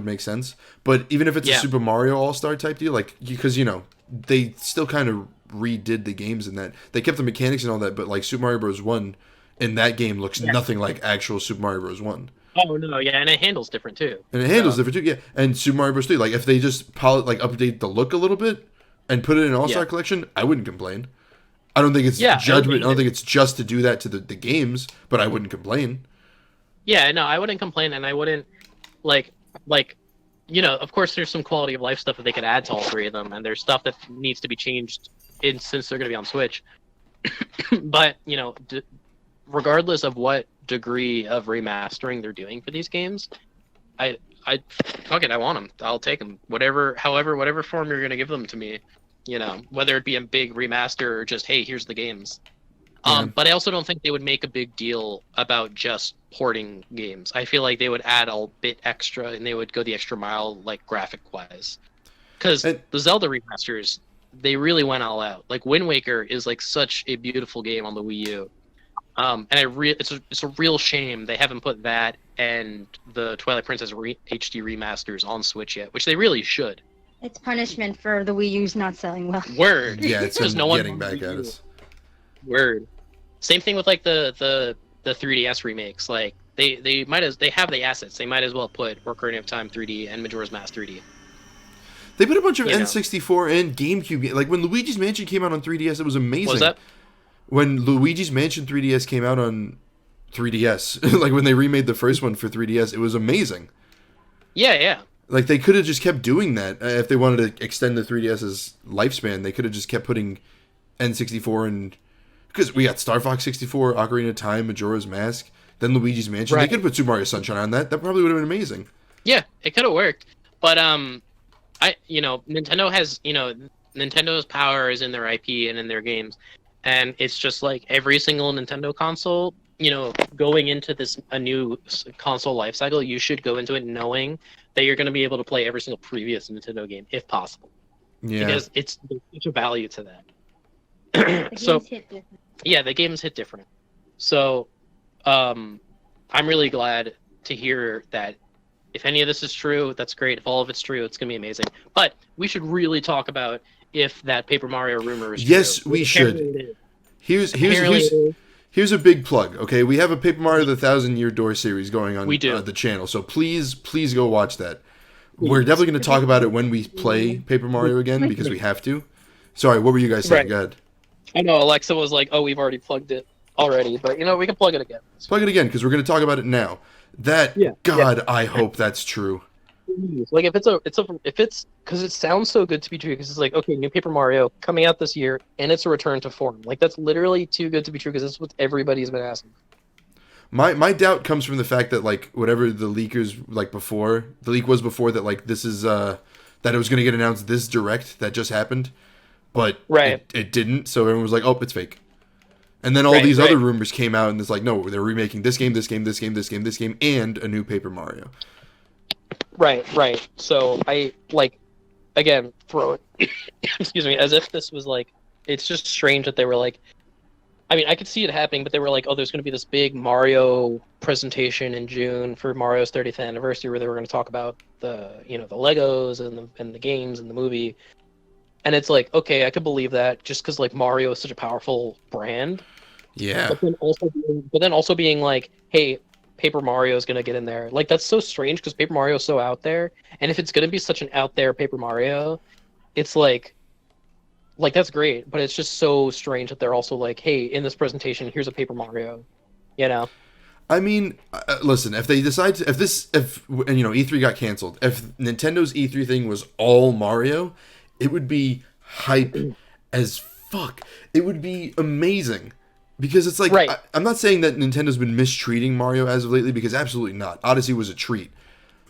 make sense. But even if it's a Yeah. Super Mario all-star type deal, like, because, they still kind of redid the games in that. They kept the mechanics and all that, but like Super Mario Bros. 1 in that game looks nothing like actual Super Mario Bros. 1. Oh no, yeah, and it handles different too. And it handles So, different too, yeah. And Super Mario Bros. 3, like if they just update the look a little bit and put it in All Star yeah, Collection, I wouldn't complain. I don't think it's yeah, judgment. I don't think it's just to do that to the games, but I wouldn't complain. yeah. No, I wouldn't complain, and I wouldn't like like of course, there's some quality of life stuff that they could add to all three of them, and there's stuff that needs to be changed since they're going to be on Switch. But regardless of what degree of remastering they're doing for these games, I fuck it, I want them. I'll take them, whatever form you're gonna give them to me. Whether it be a big remaster or just hey, here's the games. Yeah. But I also don't think they would make a big deal about just porting games. I feel like they would add a bit extra and they would go the extra mile, like graphic wise. Because the Zelda remasters, they really went all out. Like Wind Waker is like such a beautiful game on the Wii U. And it's a real shame they haven't put that and the Twilight Princess HD remasters on Switch yet, which they really should. It's punishment for the Wii U's not selling well. Word. Yeah, it's Because getting back at us. Word. Same thing with like the 3DS remakes. Like they have the assets. They might as well put Ocarina of Time 3D and Majora's Mask 3D. They put a bunch of N64 and GameCube. Like when Luigi's Mansion came out on 3DS, it was amazing. What was that? When Luigi's Mansion 3DS came out on 3DS, like when they remade the first one for 3DS, it was amazing. Yeah, yeah. Like they could have just kept doing that if they wanted to extend the 3DS's lifespan. They could have just kept putting N64 and because we got Star Fox 64, Ocarina of Time, Majora's Mask, then Luigi's Mansion. Right. They could put Super Mario Sunshine on that. That probably would have been amazing. Yeah, it could have worked. But Nintendo has Nintendo's power is in their IP and in their games. And it's just like every single Nintendo console, going into a new console life cycle, you should go into it knowing that you're going to be able to play every single previous Nintendo game if possible. Yeah. Because it's such a value to that. The games hit different. So, I'm really glad to hear that. If any of this is true, that's great. If all of it's true, it's going to be amazing. But we should really talk about if that Paper Mario rumor is true. Yes, we should. Here's a big plug. Okay, we have a Paper Mario: The 1,000-Year Door series going on the channel. So please go watch that. We're definitely going to talk about it when we play Paper Mario again because we have to. Sorry, what were you guys saying? Right. Go ahead. I know Alexa was like, "Oh, we've already plugged it already," but we can plug it again. Let's plug it again because we're going to talk about it now. I hope that's true. Like if it's because it sounds so good to be true because it's like okay, new Paper Mario coming out this year and it's a return to form. Like that's literally too good to be true because that's what everybody's been asking. My doubt comes from the fact that like whatever the leakers like before the leak was before that like this is that it was going to get announced this direct that just happened, but it didn't. So everyone was like, oh, it's fake. And then all these other rumors came out, and it's like, no, they're remaking this game, and a new Paper Mario. Right. So I again throw it. Excuse me, as if this was like. It's just strange that they were like. I mean, I could see it happening, but they were like, oh, there's going to be this big Mario presentation in June for Mario's 30th anniversary, where they were going to talk about the the Legos and the games and the movie. And it's like, okay, I could believe that just because like Mario is such a powerful brand. Yeah. But then also being like, hey, Paper Mario is gonna get in there. Like that's so strange because Paper Mario is so out there, and if it's gonna be such an out there Paper Mario, it's like that's great. But it's just so strange that they're also like, hey, in this presentation, here's a Paper Mario. I mean, listen, if they decide to, if E3 got canceled, if Nintendo's E3 thing was all Mario, it would be hype as fuck. It would be amazing. Because it's like, I'm not saying that Nintendo's been mistreating Mario as of lately, because absolutely not. Odyssey was a treat.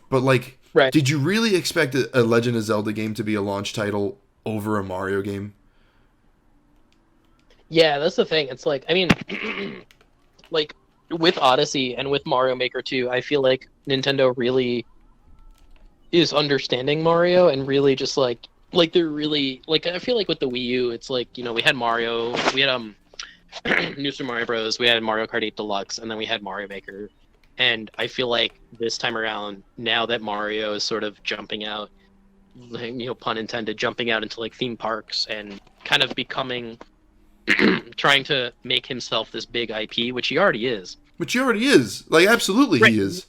But like, did you really expect a Legend of Zelda game to be a launch title over a Mario game? Yeah, that's the thing. It's like, I mean, like, with Odyssey and with Mario Maker 2, I feel like Nintendo really is understanding Mario and really just like they're really, like, I feel like with the Wii U, it's like, we had Mario, we had, New Super Mario Bros. We had Mario Kart 8 Deluxe, and then we had Mario Maker. And I feel like this time around, now that Mario is sort of jumping out, pun intended, jumping out into like theme parks and kind of becoming, trying to make himself this big IP, which he already is. Like, absolutely he is.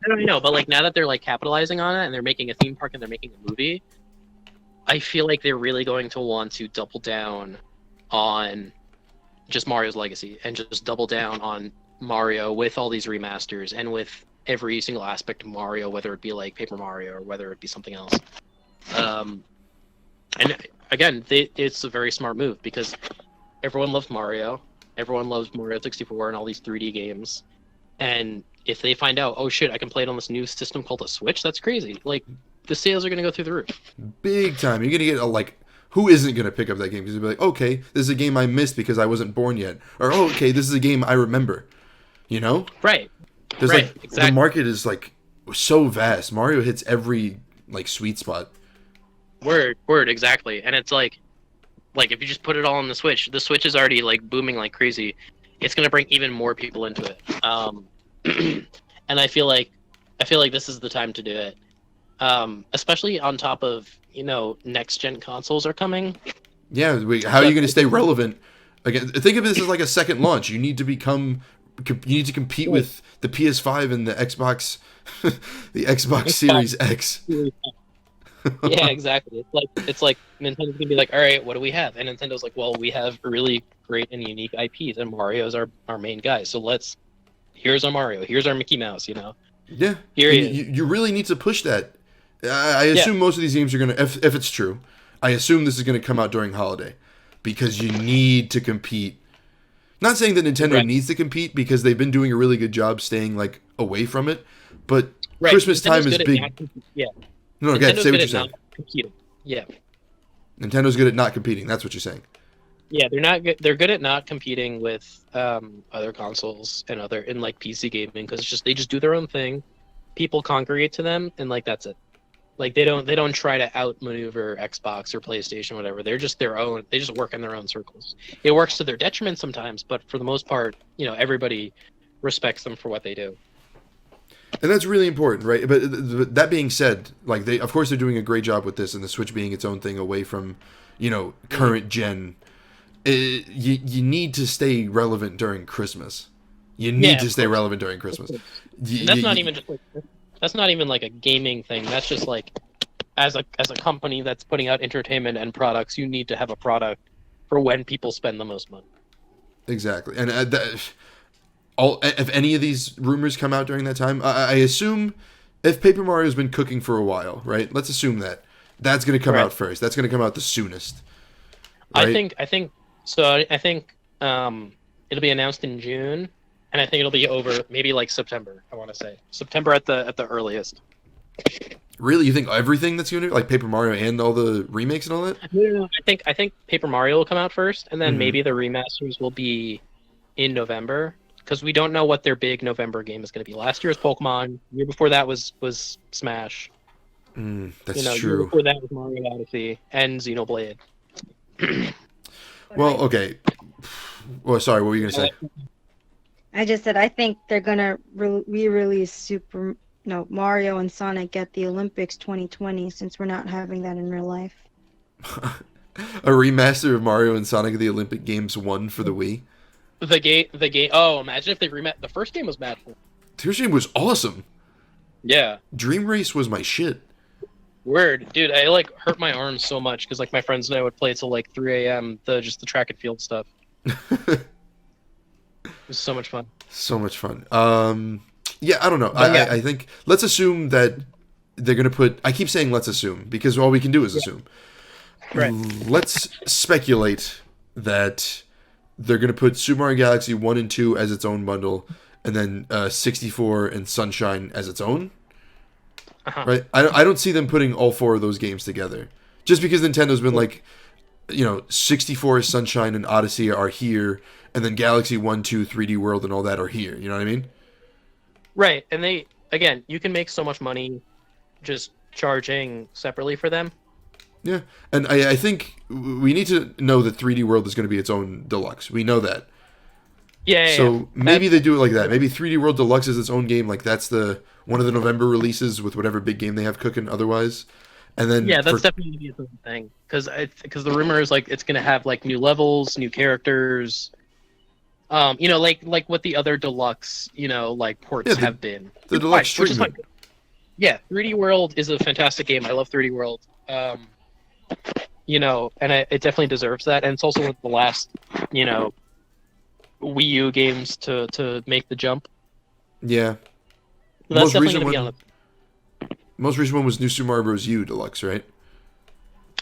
I don't know, but like now that they're like capitalizing on it and they're making a theme park and they're making a movie, I feel like they're really going to want to double down on just Mario's legacy and just double down on Mario with all these remasters and with every single aspect of Mario, whether it be like Paper Mario or whether it be something else. And again, it's a very smart move because everyone loves Mario, everyone loves Mario 64 and all these 3D games, and if they find out, oh shit, I can play it on this new system called a Switch, that's crazy. Like, the sales are going to go through the roof. Big time. You're going to get, like, who isn't going to pick up that game? Because you'll be like, okay, this is a game I missed because I wasn't born yet. Or, oh, okay, this is a game I remember. You know? Right. There's, right, like, exactly. The market is, like, so vast. Mario hits every, like, sweet spot. Word, exactly. And it's like if you just put it all on the Switch is already, like, booming like crazy. It's going to bring even more people into it. And I feel like this is the time to do it. Especially on top of, next gen consoles are coming. Yeah, how are you going to stay relevant? Again, think of this as like a second launch. You need to compete with the PS5 and the Xbox, the Xbox Series X. Yeah, exactly. It's like Nintendo's gonna be like, all right, what do we have? And Nintendo's like, well, we have really great and unique IPs, and Mario's our main guy. So here's our Mario, here's our Mickey Mouse. Yeah, here he is. You really need to push that. I assume most of these games are gonna, if it's true, I assume this is gonna come out during holiday, because you need to compete. Not saying that Nintendo needs to compete, because they've been doing a really good job staying like away from it, but Christmas time is big. No, again, say what you're saying. Competing. Yeah. Nintendo's good at not competing. That's what you're saying. Yeah, they're not good. They're good at not competing with other consoles and like PC gaming, because they just do their own thing. People congregate to them, and like that's it. Like they don't try to outmaneuver Xbox or PlayStation, or whatever. They're just their own. They just work in their own circles. It works to their detriment sometimes, but for the most part, everybody respects them for what they do. And that's really important, right? But that being said, like of course they're doing a great job with this, and the Switch being its own thing away from, current gen. You need to stay relevant during Christmas. You need to stay relevant during Christmas. That's not even just that's not even like a gaming thing. That's just like as a company that's putting out entertainment and products, you need to have a product for when people spend the most money. Exactly, and if any of these rumors come out during that time, I assume if Paper Mario's been cooking for a while, right? Let's assume that's going to come out first. That's going to come out the soonest. Right? I think so. I think it'll be announced in June, and I think it'll be over maybe like September. I want to say September at the earliest. Really, you think everything that's going to like Paper Mario and all the remakes and all that? No. I think Paper Mario will come out first, and then maybe the remasters will be in November. Because we don't know what their big November game is going to be. Last year was Pokemon. The year before that was Smash. That's true. true. Year before that was Mario Odyssey and Xenoblade. Well, okay. Well, sorry, what were you going to say? I just said I think they're going to re-release Mario and Sonic at the Olympics 2020, since we're not having that in real life. A remaster of Mario and Sonic at the Olympic Games 1 for the Wii? The game. Oh, imagine if they the first game was bad. The first game was awesome. Yeah. Dream Race was my shit. Word, dude. I hurt my arms so much because my friends and I would play till 3 a.m. The track and field stuff. It was so much fun. So much fun. Yeah, I don't know. I think let's assume that they're gonna put. I keep saying let's assume because all we can do is assume. Right. Let's speculate that they're going to put Super Mario Galaxy 1 and 2 as its own bundle, and then 64 and Sunshine as its own. Uh-huh. Right? I don't see them putting all 4 of those games together. Just because Nintendo's been 64 Sunshine and Odyssey are here, and then Galaxy 1, 2, 3D World and all that are here. You know what I mean? Right. And you can make so much money just charging separately for them. Yeah, and I think we need to know that 3D World is going to be its own deluxe. We know that. Yeah. So maybe they do it like that. Maybe 3D World Deluxe is its own game. Like that's one of the November releases with whatever big game they have cooking otherwise. And then that's definitely going to be its own thing. Because the rumor is it's going to have new levels, new characters, Like what the other deluxe, like ports Yeah, the- have been. The Which is deluxe fine, which is fine. treatment. Yeah, 3D World is a fantastic game. I love 3D World. And it definitely deserves that. And it's also one of the last, Wii U games to make the jump. Yeah. So that's Most definitely recent going to be one. on the. Most recent one was New Super Mario Bros. U Deluxe, right?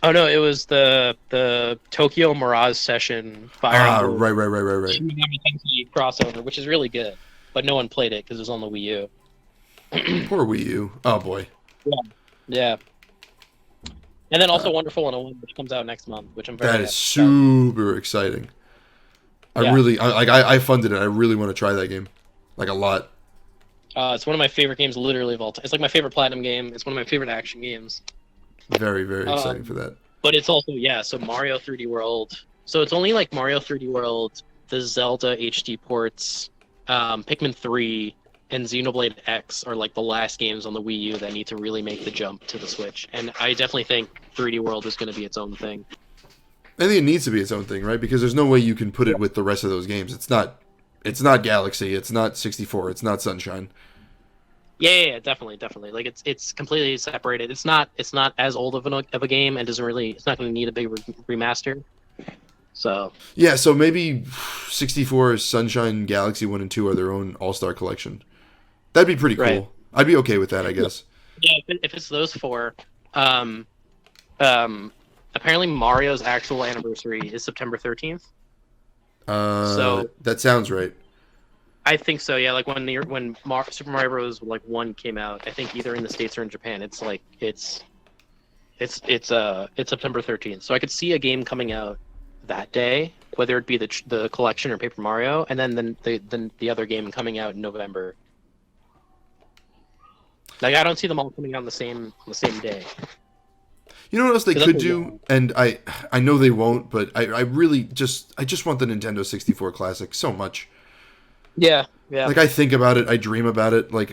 Oh no, it was the Tokyo Mirage Session Fire Emblem Right. Shin Megami Tensei crossover, which is really good, but no one played it because it was on the Wii U. Poor Wii U. Oh boy. Yeah. And then also Wonderful 101, which comes out next month, which I'm very That happy is about. super exciting. Yeah. I funded it. I really want to try that game, like a lot. It's one of my favorite games, literally of all time. It's like my favorite platinum game. It's one of my favorite action games. Very, very exciting for that. But it's also so Mario 3D World. So it's only like Mario 3D World, the Zelda HD ports, Pikmin 3, and Xenoblade X are like the last games on the Wii U that need to really make the jump to the Switch. And I definitely think 3D World is going to be its own thing. I think it needs to be its own thing, right? Because there's no way you can put it with the rest of those games. It's not Galaxy. It's not 64. It's not Sunshine. Yeah, definitely. Like it's completely separated. It's not as old of a game, and it's not going to need a big remaster. So Yeah, so maybe 64, Sunshine, Galaxy 1 and 2 are their own all-star collection. That'd be pretty cool. Right. I'd be okay with that, I guess. yeah, if it's those four, apparently Mario's actual anniversary is September 13th. So that sounds right. I think so. Yeah, like when Super Mario Bros. Like 1 came out, I think either in the States or in Japan, it's September 13th. So I could see a game coming out that day, whether it be the collection or Paper Mario, and then the other game coming out in November. Like I don't see them all coming out on the same day. You know what else they 'Cause could that's a do? lot. And I know they won't, but I really just want the Nintendo 64 Classic so much. Yeah. Like I think about it, I dream about it. Like,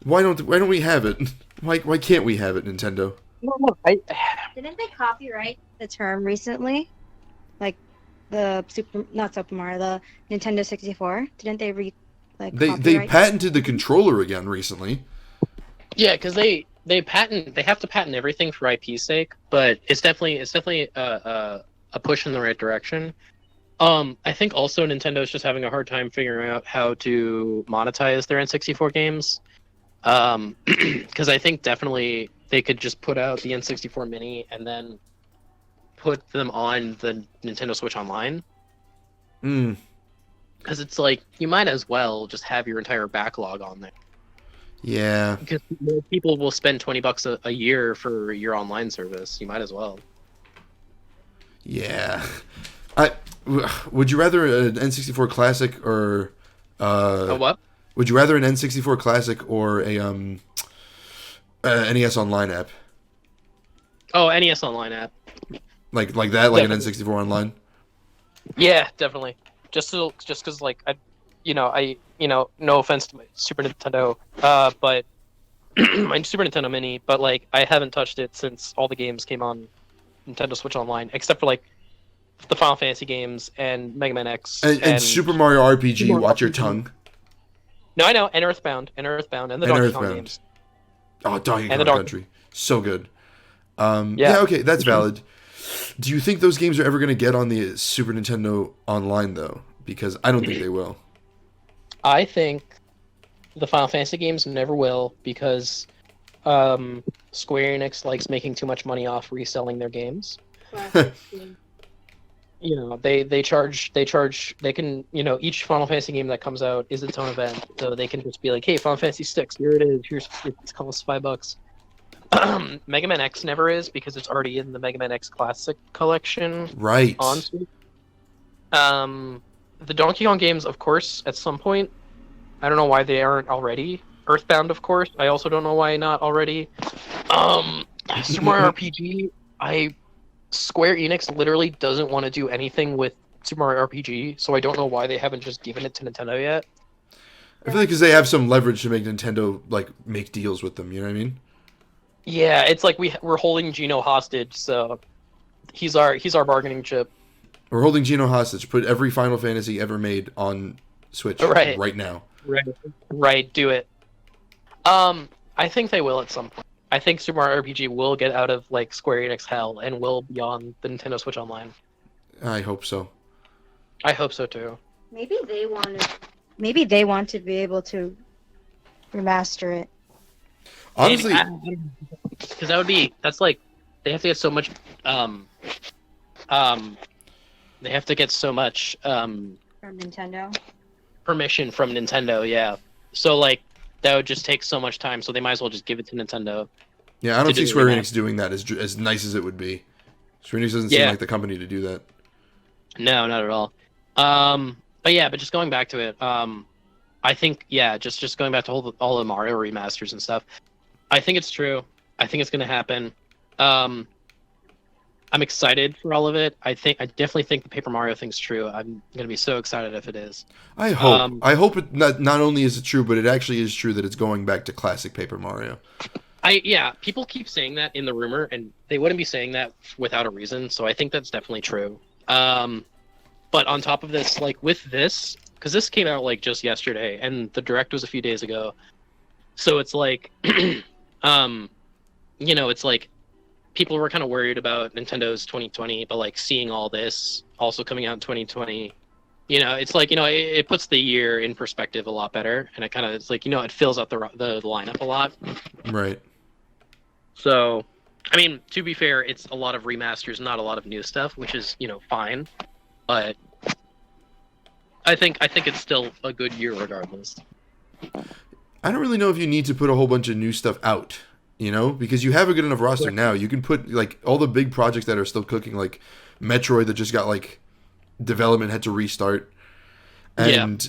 why don't we have it? Why can't we have it, Nintendo? No, Didn't they copyright the term recently? Like the not Super Mario, the Nintendo 64. Didn't they They copyright? patented the controller again recently. Yeah, because they have to patent everything for IP's sake, but it's definitely a push in the right direction. I think also Nintendo's just having a hard time figuring out how to monetize their N64 games. Because I think definitely they could just put out the N64 Mini and then put them on the Nintendo Switch Online. Mm. Because it's like you might as well just have your entire backlog on there. Yeah. Because more people will spend $20 a year for your online service. You might as well. Yeah. Would you rather an N64 Classic or A what? would you rather an N64 Classic or a NES Online app? Oh, NES Online app. Like that, like an Definitely. N64 Online? Yeah, definitely. Just because like no offense to my Super Nintendo, but my Super Nintendo Mini, but like I haven't touched it since all the games came on Nintendo Switch Online, except for like the Final Fantasy games and Mega Man X And Super Mario RPG, Super Mario watch your RPG. tongue. No, I know, and Earthbound, and the And Donkey Kong Earthbound. games. Oh, Donkey And the Kong Donkey- Country. So good. Yeah. Yeah, okay, that's valid. Do you think those games are ever going to get on the Super Nintendo Online, though? Because I don't think they will. I think the Final Fantasy games never will because Square Enix likes making too much money off reselling their games. You know, they can, each Final Fantasy game that comes out is its own event, so they can just be like, hey, Final Fantasy 6, here it is, it costs $5. Mega Man X never is because it's already in the Mega Man X Classic collection Right. on Switch. The Donkey Kong games, of course, at some point. I don't know why they aren't already. Earthbound, of course. I also don't know why not already. Super Mario RPG, Square Enix literally doesn't want to do anything with Super Mario RPG, so I don't know why they haven't just given it to Nintendo yet. I feel like because they have some leverage to make Nintendo, like, make deals with them, you know what I mean? Yeah, it's like we're holding Gino hostage, so he's our bargaining chip. We're holding Gino hostage. Put every Final Fantasy ever made on Switch right now. Right. Do it. I think they will at some point. I think Super Mario RPG will get out of like Square Enix hell and will be on the Nintendo Switch Online. I hope so. I hope so too. Maybe they want to be able to remaster it. Honestly, because that's like they have to get so much they have to get so much From Nintendo. permission from Nintendo, yeah. So like that would just take so much time, so they might as well just give it to Nintendo. yeah, I don't see Square Enix doing that as nice as it would be. Square Enix doesn't seem like the company to do that. No, not at all. But just going back to it, I think just going back to all the Mario remasters and stuff. I think it's true. I think it's gonna happen. I'm excited for all of it. I definitely think the Paper Mario thing's true. I'm gonna be so excited if it is. I hope. I hope it not only is it true, but it actually is true that it's going back to classic Paper Mario. People keep saying that in the rumor, and they wouldn't be saying that without a reason. So I think that's definitely true. But on top of this, like with this, because this came out like just yesterday, and the direct was a few days ago, so it's like, it's like people were kind of worried about Nintendo's 2020, but like seeing all this also coming out in 2020, it's like it puts the year in perspective a lot better, and it's like it fills out the lineup a lot. Right. So, I mean, to be fair, it's a lot of remasters, not a lot of new stuff, which is fine. But I think it's still a good year regardless. I don't really know if you need to put a whole bunch of new stuff out, because you have a good enough roster now. You can put like all the big projects that are still cooking, like Metroid that just got like development had to restart, and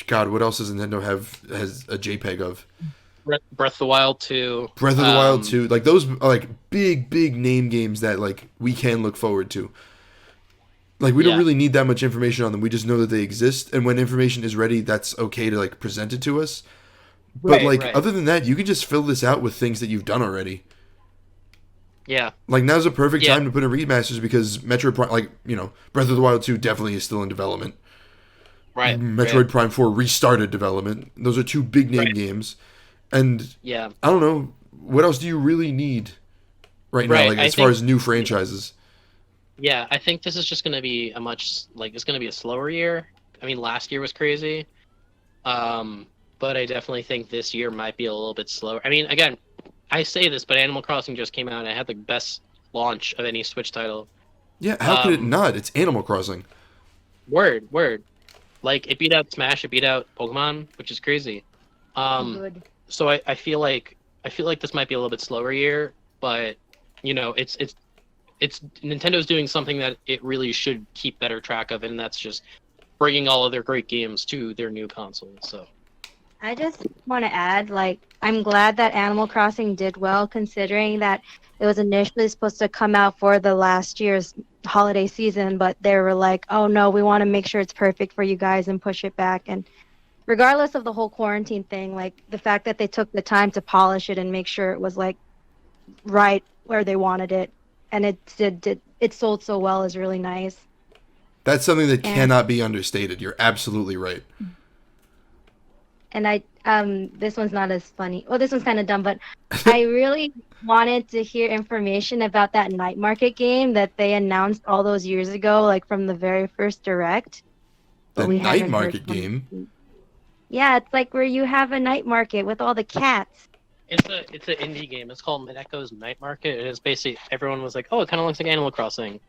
God, what else does Nintendo has a JPEG of? Breath of the Wild 2. Breath of the Wild 2. Like those are like big name games that like we can look forward to. Like we don't really need that much information on them. We just know that they exist, and when information is ready, that's okay to like present it to us. But other than that, you can just fill this out with things that you've done already. Yeah. Like now's a perfect time to put in remasters because Metroid Prime, Breath of the Wild 2 definitely is still in development. Right. Metroid Prime 4 restarted development. Those are two big name games. And I don't know, what else do you really need right now, like as far as new franchises? Yeah, I think this is just going to be it's going to be a slower year. I mean, last year was crazy. But I definitely think this year might be a little bit slower. I mean, again, I say this, but Animal Crossing just came out and it had the best launch of any Switch title. Yeah, how could it not? It's Animal Crossing. Word. Like, it beat out Smash, it beat out Pokemon, which is crazy. Good. So I feel like this might be a little bit slower year, but it's Nintendo's doing something that it really should keep better track of, and that's just bringing all of their great games to their new console. So I just want to add, I'm glad that Animal Crossing did well, considering that it was initially supposed to come out for the last year's holiday season, but they were like, oh no, we want to make sure it's perfect for you guys and push it back. And regardless of the whole quarantine thing, the fact that they took the time to polish it and make sure it was right where they wanted it, and it sold so well is really nice. That's something that cannot be understated. You're absolutely right. And this one's not as funny. Well, this one's kind of dumb, but I really wanted to hear information about that night market game that they announced all those years ago, from the very first direct. The night market game? Yeah, it's like where you have a night market with all the cats. It's an indie game. It's called Echo's Night Market. It is basically, everyone was like, oh, it kind of looks like Animal Crossing.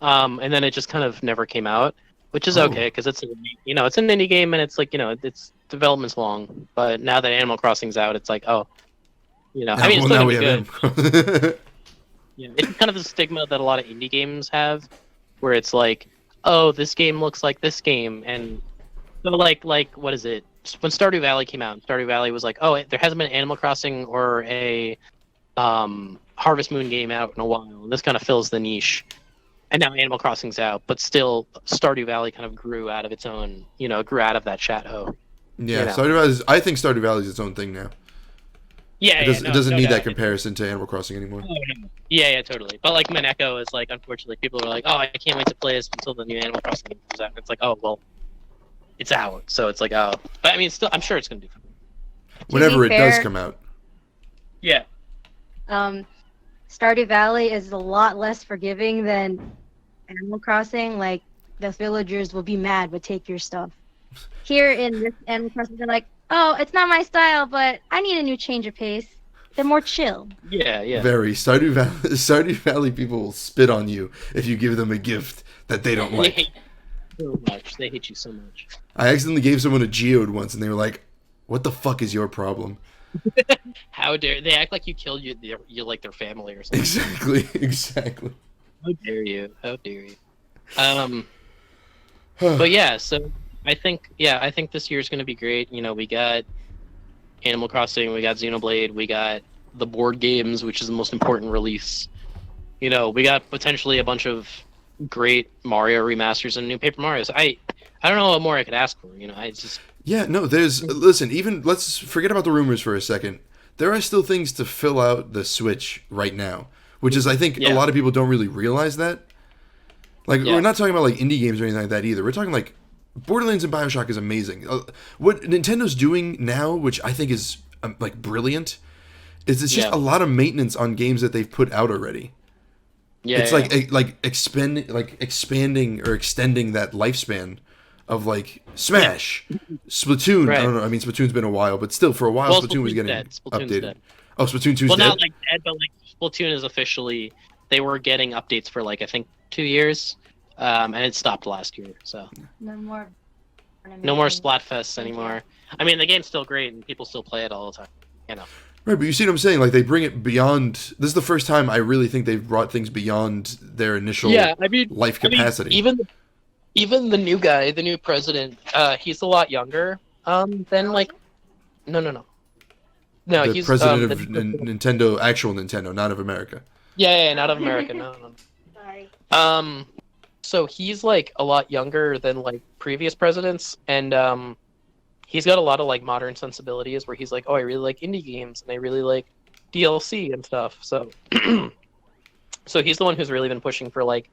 And then it just kind of never came out, which is okay because it's an indie game and it's its development's long. But now that Animal Crossing's out, it's like, I mean, it's still gonna be good. Yeah, it's kind of the stigma that a lot of indie games have, where it's like, oh, this game looks like this game, and so like what is it? When Stardew Valley came out, Stardew Valley was like, oh, there hasn't been an Animal Crossing or a Harvest Moon game out in a while, and this kind of fills the niche. And now Animal Crossing's out, but still Stardew Valley kind of grew out of its own, grew out of that shadow. Yeah, Stardew Valley I think Stardew Valley is its own thing now. Yeah, It doesn't no need that doubt. comparison to Animal Crossing anymore. Oh, no. Yeah, totally. But like Moneko is like, unfortunately, people are like, oh, I can't wait to play this until the new Animal Crossing game comes out. It's like, oh well, it's out, so it's like, oh. But I mean, still, I'm sure it's gonna do fine. Whenever it does fair- come out. Yeah. Stardew Valley is a lot less forgiving than Animal Crossing. Like, the villagers will be mad, but take your stuff. Here in this Animal Crossing, they're like, oh, it's not my style, but I need a new change of pace. They're more chill. Yeah. Very. Stardew Valley people will spit on you if you give them a gift that they don't They like. hate you so much. They hate you so much. I accidentally gave someone a geode once, and they were like, "What the fuck is your problem?" How dare they act like you killed you like their family or something? Exactly. How dare you? How dare you? But yeah, so I think this year's gonna be great. You know, we got Animal Crossing, we got Xenoblade, we got the board games, which is the most important release. You know, we got potentially a bunch of great Mario remasters and new Paper Marios. I don't know what more I could ask for. You know, I just Yeah, no, listen, even, let's forget about the rumors for a second. There are still things to fill out the Switch right now, which is, I think, a lot of people don't really realize that. Like, we're not talking about, like, indie games or anything like that either. We're talking, like, Borderlands and Bioshock is amazing. What Nintendo's doing now, which I think is, like, brilliant, is it's just a lot of maintenance on games that they've put out already. Yeah, it's like expanding or extending that lifespan of like Smash, Splatoon. Right. I don't know. I mean, Splatoon's been a while, but still, for a while, Splatoon was getting updated. Dead. Oh, Splatoon 2's well, dead. not like dead, but like Splatoon is officially they were getting updates for like I think 2 years, and it stopped last year. So No more Splatfests anymore. I mean, the game's still great and people still play it all the time. You know. Right, but you see what I'm saying? Like, they bring it beyond. This is the first time I really think they've brought things beyond their initial life capacity. Even the new guy, the new president, he's a lot younger than like. No, The he's president of Nintendo, actual Nintendo, not of America. Yeah, not of America. No. Sorry. So he's like a lot younger than like previous presidents, and he's got a lot of like modern sensibilities where he's like, oh, I really like indie games and I really like DLC and stuff. So, so he's the one who's really been pushing for like,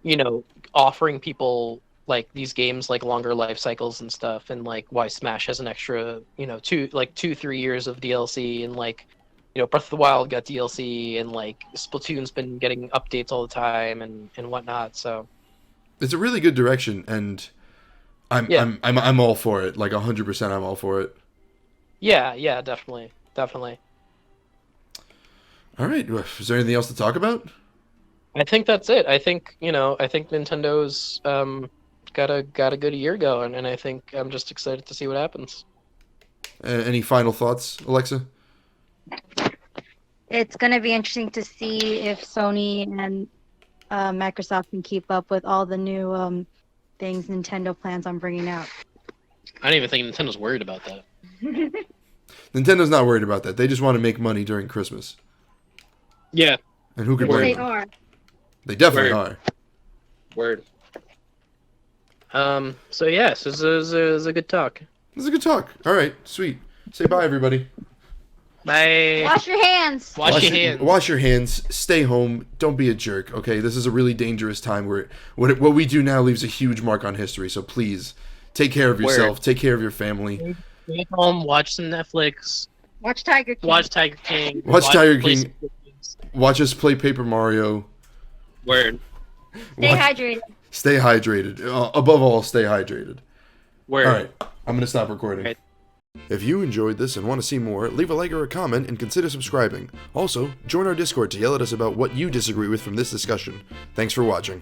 you know, offering people like these games like longer life cycles and stuff, and like why Smash has an extra, you know, 2-3 years of DLC, and like, you know, Breath of the Wild got DLC, and like Splatoon's been getting updates all the time and whatnot. So it's a really good direction, and I'm all for it. Like 100%, I'm all for it. Yeah, definitely. All right, is there anything else to talk about? I think that's it. I think Nintendo's got a good year going, and I think I'm just excited to see what happens. Any final thoughts, Alexa? It's going to be interesting to see if Sony and Microsoft can keep up with all the new things Nintendo plans on bringing out. I don't even think Nintendo's worried about that. Nintendo's not worried about that. They just want to make money during Christmas. Yeah. And who could Well, blame they them? are. They definitely are. Word. So yes, this is a good talk. This is a good talk. All right, sweet. Say bye, everybody. Bye. Wash your hands. Wash your hands. Wash your hands. Stay home. Don't be a jerk. Okay, this is a really dangerous time where what we do now leaves a huge mark on history. So please, take care of yourself. Word. Take care of your family. Stay home. Watch some Netflix. Watch Tiger King. Watch Tiger King. Watch Tiger play King. some games. Watch us play Paper Mario. Word. Stay hydrated. Stay hydrated. Above all, stay hydrated. Word. All right, I'm gonna stop recording. Right. If you enjoyed this and want to see more, leave a like or a comment and consider subscribing. Also, join our Discord to yell at us about what you disagree with from this discussion. Thanks for watching.